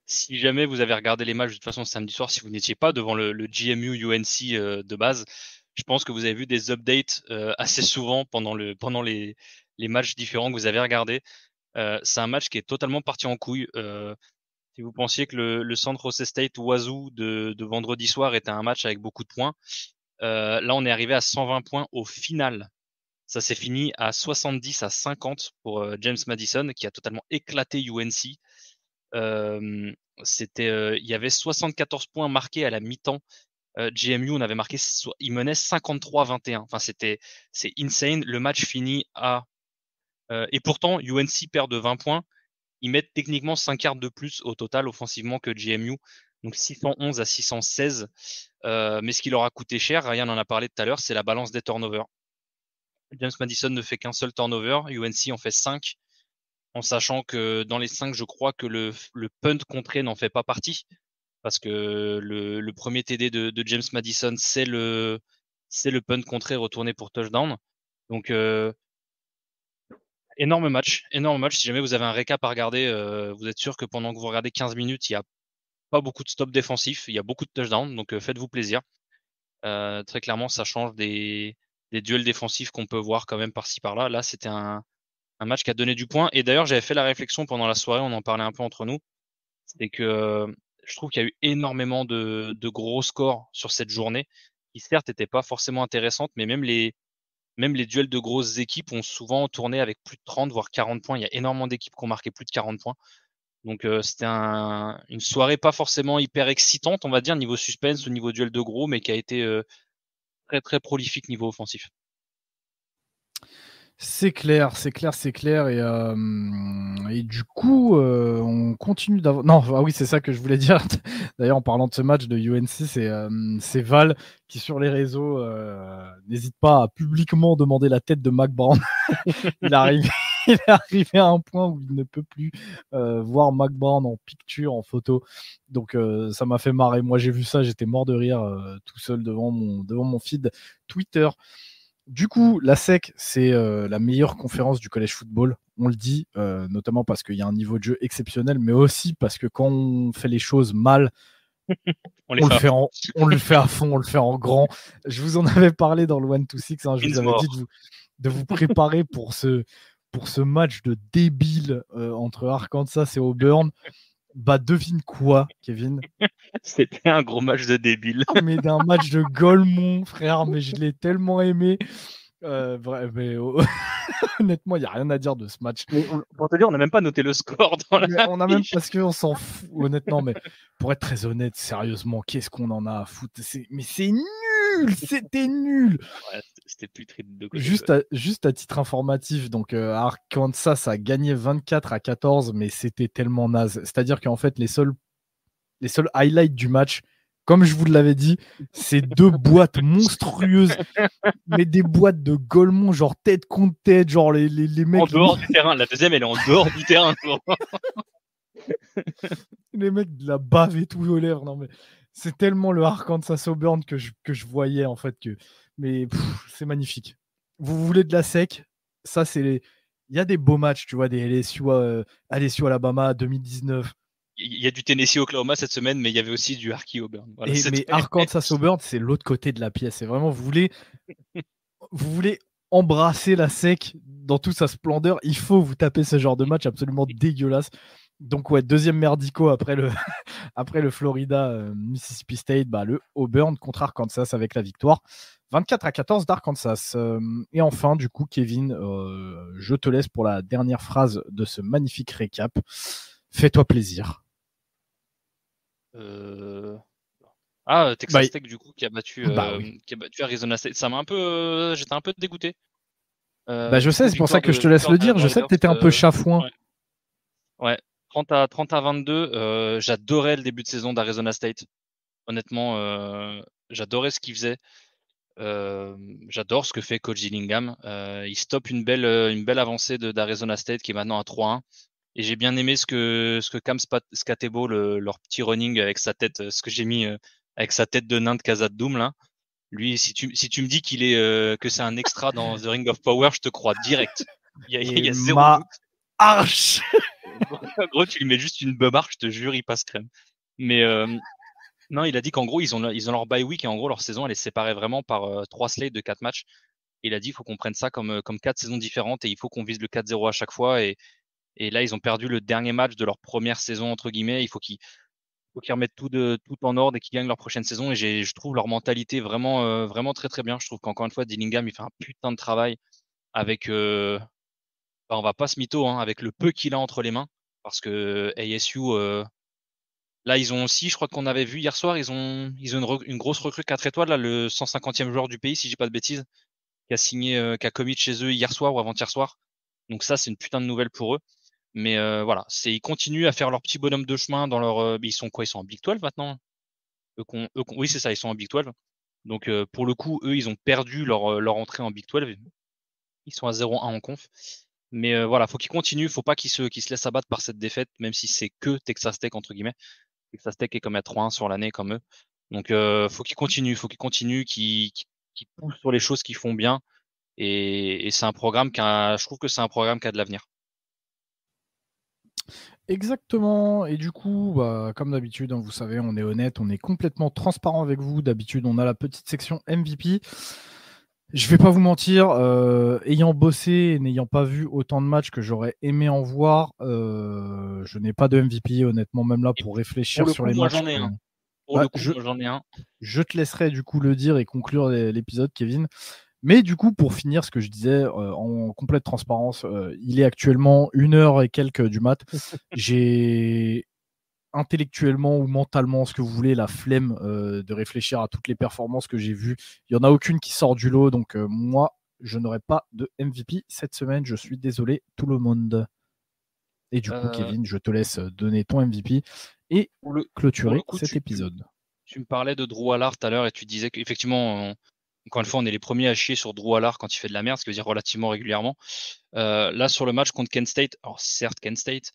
Speaker 2: si jamais vous avez regardé les matchs de toute façon samedi soir, si vous n'étiez pas devant le GMU UNC de base, je pense que vous avez vu des updates assez souvent pendant les matchs différents que vous avez regardés. C'est un match qui est totalement parti en couille. Si vous pensiez que le Centre Jose State Wazoo de vendredi soir était un match avec beaucoup de points, là on est arrivé à 120 points au final. Ça s'est fini à 70-50 pour James Madison qui a totalement éclaté UNC. Il y avait 74 points marqués à la mi-temps. GMU, on avait marqué, il menait 53-21. Enfin, c'est insane. Le match finit à et pourtant UNC perd de 20 points. Ils mettent techniquement 5 yards de plus au total offensivement que GMU. Donc 611 à 616. Mais ce qui leur a coûté cher, Ryan en a parlé tout à l'heure, c'est la balance des turnovers. James Madison ne fait qu'un seul turnover, UNC en fait 5, en sachant que dans les 5, je crois que le punt contré n'en fait pas partie, parce que le premier TD de James Madison, c'est le punt contré retourné pour touchdown. Donc énorme match. Si jamais vous avez un récap à regarder, vous êtes sûr que pendant que vous regardez 15 minutes, il n'y a pas beaucoup de stops défensifs, il y a beaucoup de touchdowns, donc faites-vous plaisir. Très clairement, ça change des duels défensifs qu'on peut voir quand même par-ci par-là. Là, c'était un match qui a donné du point. Et d'ailleurs, j'avais fait la réflexion pendant la soirée, on en parlait un peu entre nous. C'est que je trouve qu'il y a eu énormément de gros scores sur cette journée, qui certes n'étaient pas forcément intéressantes, mais même les duels de grosses équipes ont souvent tourné avec plus de 30, voire 40 points. Il y a énormément d'équipes qui ont marqué plus de 40 points. Donc c'était une soirée pas forcément hyper excitante, on va dire, niveau suspense, au niveau duel de gros, mais qui a été très très prolifique niveau offensif.
Speaker 1: C'est clair. Et du coup, on continue d'avoir. Non, oui, c'est ça que je voulais dire. D'ailleurs, en parlant de ce match de UNC, c'est Val qui, sur les réseaux, n'hésite pas à publiquement demander la tête de Mac Brown. il est arrivé à un point où il ne peut plus voir Mac Brown en picture, en photo. Donc, ça m'a fait marrer. Moi, j'ai vu ça, j'étais mort de rire tout seul devant mon feed Twitter. Du coup, la SEC, c'est la meilleure conférence du college football. On le dit, notamment parce qu'il y a un niveau de jeu exceptionnel, mais aussi parce que quand on fait les choses mal, on le fait à fond, on le fait en grand. Je vous en avais parlé dans le 1-2-6, hein, je vous avais dit de vous préparer pour ce match de débile entre Arkansas et Auburn. Bah, devine quoi, Kevin?
Speaker 2: C'était un gros match de débile.
Speaker 1: Mais d'un match de Golemont, frère, mais je l'ai tellement aimé. Honnêtement, il n'y a rien à dire de ce match.
Speaker 2: Pour te dire, on n'a même pas noté le score dans la
Speaker 1: on a même parce qu'on s'en fout, honnêtement. Mais pour être très honnête, sérieusement, qu'est-ce qu'on en a à foutre? Mais c'est nul, c'était nul.
Speaker 2: Ouais, c'était plus très de
Speaker 1: côté. Juste à titre informatif, donc Arkansas a gagné 24-14, mais c'était tellement naze. C'est-à-dire qu'en fait, les seuls highlights du match, comme je vous l'avais dit, c'est 2 boîtes monstrueuses, mais des boîtes de Golemont, genre tête contre tête, genre les mecs.
Speaker 2: En dehors du terrain, la deuxième, elle est en dehors du terrain.
Speaker 1: Les mecs de la bave et tout aux lèvres. Non, mais c'est tellement le Arkansas Auburn que je voyais, en fait. Mais c'est magnifique. Vous voulez de la sec? Ça, c'est. Il y a des beaux matchs, tu vois, des LSU Alabama 2019.
Speaker 2: Il y a du Tennessee Oklahoma cette semaine, mais il y avait aussi du Arky Auburn. Voilà,
Speaker 1: mais Arkansas Auburn, c'est l'autre côté de la pièce. C'est vraiment, vous voulez embrasser la SEC dans toute sa splendeur, il faut vous taper ce genre de match absolument dégueulasse. Donc ouais, deuxième merdico après le Florida Mississippi State, le Auburn contre Arkansas avec la victoire 24-14 d'Arkansas. Et enfin, du coup, Kevin, je te laisse pour la dernière phrase de ce magnifique récap. Fais-toi plaisir.
Speaker 2: Texas Tech du coup qui a battu Arizona State. Ça m'a un peu, j'étais un peu dégoûté.
Speaker 1: Je sais, c'est pour ça que je te laisse le dire. Je sais que tu étais un peu chafouin.
Speaker 2: Ouais, 30-22. J'adorais le début de saison d'Arizona State. Honnêtement, j'adorais ce qu'il faisait. J'adore ce que fait Coach Dillingham. Il stoppe une belle avancée d'Arizona State qui est maintenant à 3-1. Et j'ai bien aimé ce que Cam Skatebo, leur petit running avec sa tête, ce que j'ai mis avec sa tête de nain de Khazad Doom là. Lui, si tu me dis que c'est un extra dans The Ring of Power, je te crois direct. Il y a zéro doute.
Speaker 1: Arche.
Speaker 2: En gros, tu lui mets juste une beubare, je te jure, il passe crème. Mais non, il a dit qu'en gros, ils ont leur bye week et en gros, leur saison, elle est séparée vraiment par 3 slates de 4 matchs. Et il a dit, il faut qu'on prenne ça comme 4 saisons différentes et il faut qu'on vise le 4-0 à chaque fois. Et là, ils ont perdu le dernier match de leur première saison, entre guillemets. Il faut qu'ils remettent tout en ordre et qu'ils gagnent leur prochaine saison. Et je trouve leur mentalité vraiment très très bien. Je trouve qu'encore une fois, Dillingham, il fait un putain de travail avec, on va pas se mytho, hein, avec le peu qu'il a entre les mains. Parce que ASU, là, ils ont aussi, je crois qu'on avait vu hier soir, ils ont une grosse recrue 4 étoiles, là, le 150e joueur du pays, si je dis pas de bêtises, qui a signé, qui a commit chez eux hier soir ou avant-hier soir. Donc ça, c'est une putain de nouvelle pour eux. Mais voilà, ils continuent à faire leur petit bonhomme de chemin dans leur. Ils sont quoi? Ils sont en Big 12 maintenant? Oui, c'est ça, ils sont en Big 12. Donc pour le coup, eux, ils ont perdu leur entrée en Big 12. Ils sont à 0-1 en conf. Mais voilà, faut qu'ils continuent, faut pas qu'ils se laissent abattre par cette défaite, même si c'est que Texas Tech entre guillemets. Texas Tech est comme à 3-1 sur l'année comme eux. Donc faut qu'ils continuent, qu'ils poussent sur les choses qu'ils font bien. Et c'est un programme je trouve que c'est un programme qui a de l'avenir.
Speaker 1: Exactement. Et du coup, comme d'habitude, hein, vous savez, on est honnête, on est complètement transparent avec vous. D'habitude, on a la petite section MVP. Je vais pas vous mentir, ayant bossé et n'ayant pas vu autant de matchs que j'aurais aimé en voir, je n'ai pas de MVP, honnêtement, même là, pour réfléchir sur les matchs.
Speaker 2: J'en ai un. Pour le coup, moi, j'en ai un.
Speaker 1: Je te laisserai du coup le dire et conclure l'épisode, Kevin. Mais du coup, pour finir ce que je disais, en complète transparence, il est actuellement 1h et quelques du mat. J'ai intellectuellement ou mentalement, ce que vous voulez, la flemme de réfléchir à toutes les performances que j'ai vues. Il n'y en a aucune qui sort du lot, donc moi, je n'aurai pas de MVP cette semaine. Je suis désolé, tout le monde. Et du coup, Kevin, je te laisse donner ton MVP et clôturer cet épisode.
Speaker 2: Tu me parlais de Drew Allard tout à l'heure et tu disais qu'effectivement, encore une fois, on est les premiers à chier sur Drew Allard quand il fait de la merde, ce qui veut dire relativement régulièrement. Là, sur le match contre Kent State, alors certes, Kent State,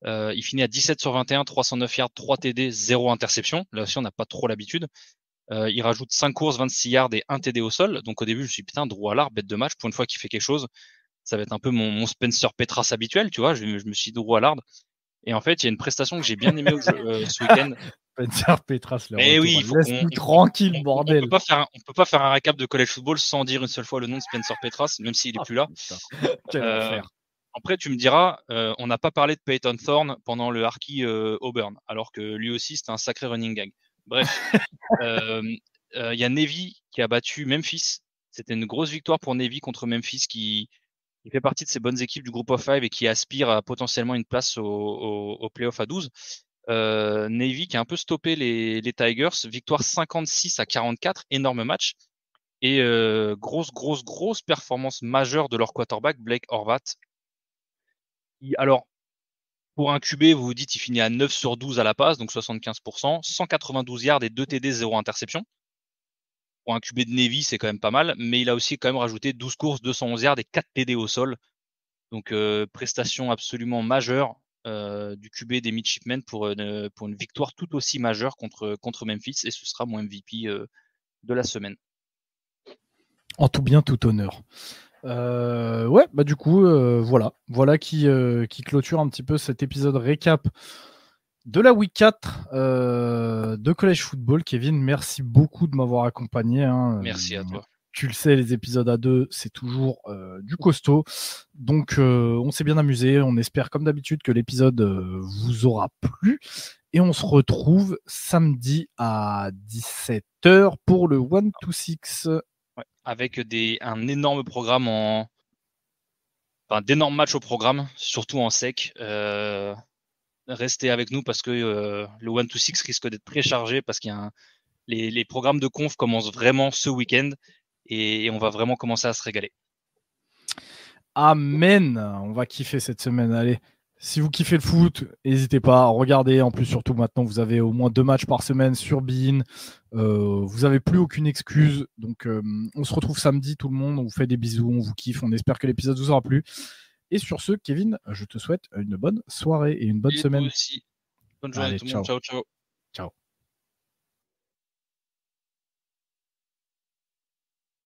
Speaker 2: il finit à 17 sur 21, 309 yards, 3 TD, 0 interception. Là aussi, on n'a pas trop l'habitude. Il rajoute 5 courses, 26 yards et 1 TD au sol. Donc au début, je me suis dit, putain, Drew Allard, bête de match, pour une fois qu'il fait quelque chose, ça va être un peu mon Spencer Petras habituel, tu vois. Je me suis dit, Drew Allard. Et en fait, il y a une prestation que j'ai bien aimée ce week-end.
Speaker 1: Spencer Petras,
Speaker 2: mais oui, il faut
Speaker 1: laisse-nous tranquille, bordel.
Speaker 2: On peut pas faire un récap de college football sans dire une seule fois le nom de Spencer Petras, même s'il est plus là. Après, tu me diras, on n'a pas parlé de Peyton Thorne pendant le Harky Auburn, alors que lui aussi, c'était un sacré running gag. Bref, il y a Navy qui a battu Memphis. C'était une grosse victoire pour Navy contre Memphis qui fait partie de ces bonnes équipes du Group of Five et qui aspire à potentiellement une place au playoff à 12. Navy qui a un peu stoppé les Tigers, victoire 56-44, énorme match. Et grosse performance majeure de leur quarterback, Blake Horvat. Alors, pour un QB, vous vous dites, il finit à 9 sur 12 à la passe, donc 75%, 192 yards et 2 TD, 0 interception. Pour un QB de Navy, c'est quand même pas mal, mais il a aussi quand même rajouté 12 courses, 211 yards et 4 TD au sol. Donc, prestation absolument majeure du QB des Midshipmen pour une victoire tout aussi majeure contre Memphis, et ce sera mon MVP de la semaine.
Speaker 1: En tout bien, tout honneur. Ouais, bah du coup, voilà qui clôture un petit peu cet épisode récap de la week 4 de College Football. Kevin, merci beaucoup de m'avoir accompagné. Hein.
Speaker 2: Merci à toi.
Speaker 1: Tu le sais, les épisodes à deux, c'est toujours du costaud. Donc, on s'est bien amusé. On espère, comme d'habitude, que l'épisode vous aura plu. Et on se retrouve samedi à 17h pour le 1-2-6.
Speaker 2: Ouais, avec un énorme programme d'énormes matchs au programme, surtout en sec. Restez avec nous parce que le 1-2-6 risque d'être très chargé parce qu'il y a les programmes de conf commencent vraiment ce week-end et on va vraiment commencer à se régaler.
Speaker 1: Amen. On va kiffer cette semaine. Allez, si vous kiffez le foot, n'hésitez pas à regarder. En plus, surtout maintenant, vous avez au moins 2 matchs par semaine sur beIN. Vous n'avez plus aucune excuse. Donc, on se retrouve samedi, tout le monde. On vous fait des bisous, on vous kiffe. On espère que l'épisode vous aura plu. Et sur ce, Kevin, je te souhaite une bonne soirée et une bonne
Speaker 2: Et toi
Speaker 1: semaine.
Speaker 2: aussi. Bonne journée
Speaker 1: Allez,
Speaker 2: tout le monde.
Speaker 1: ciao.
Speaker 2: Ciao, ciao.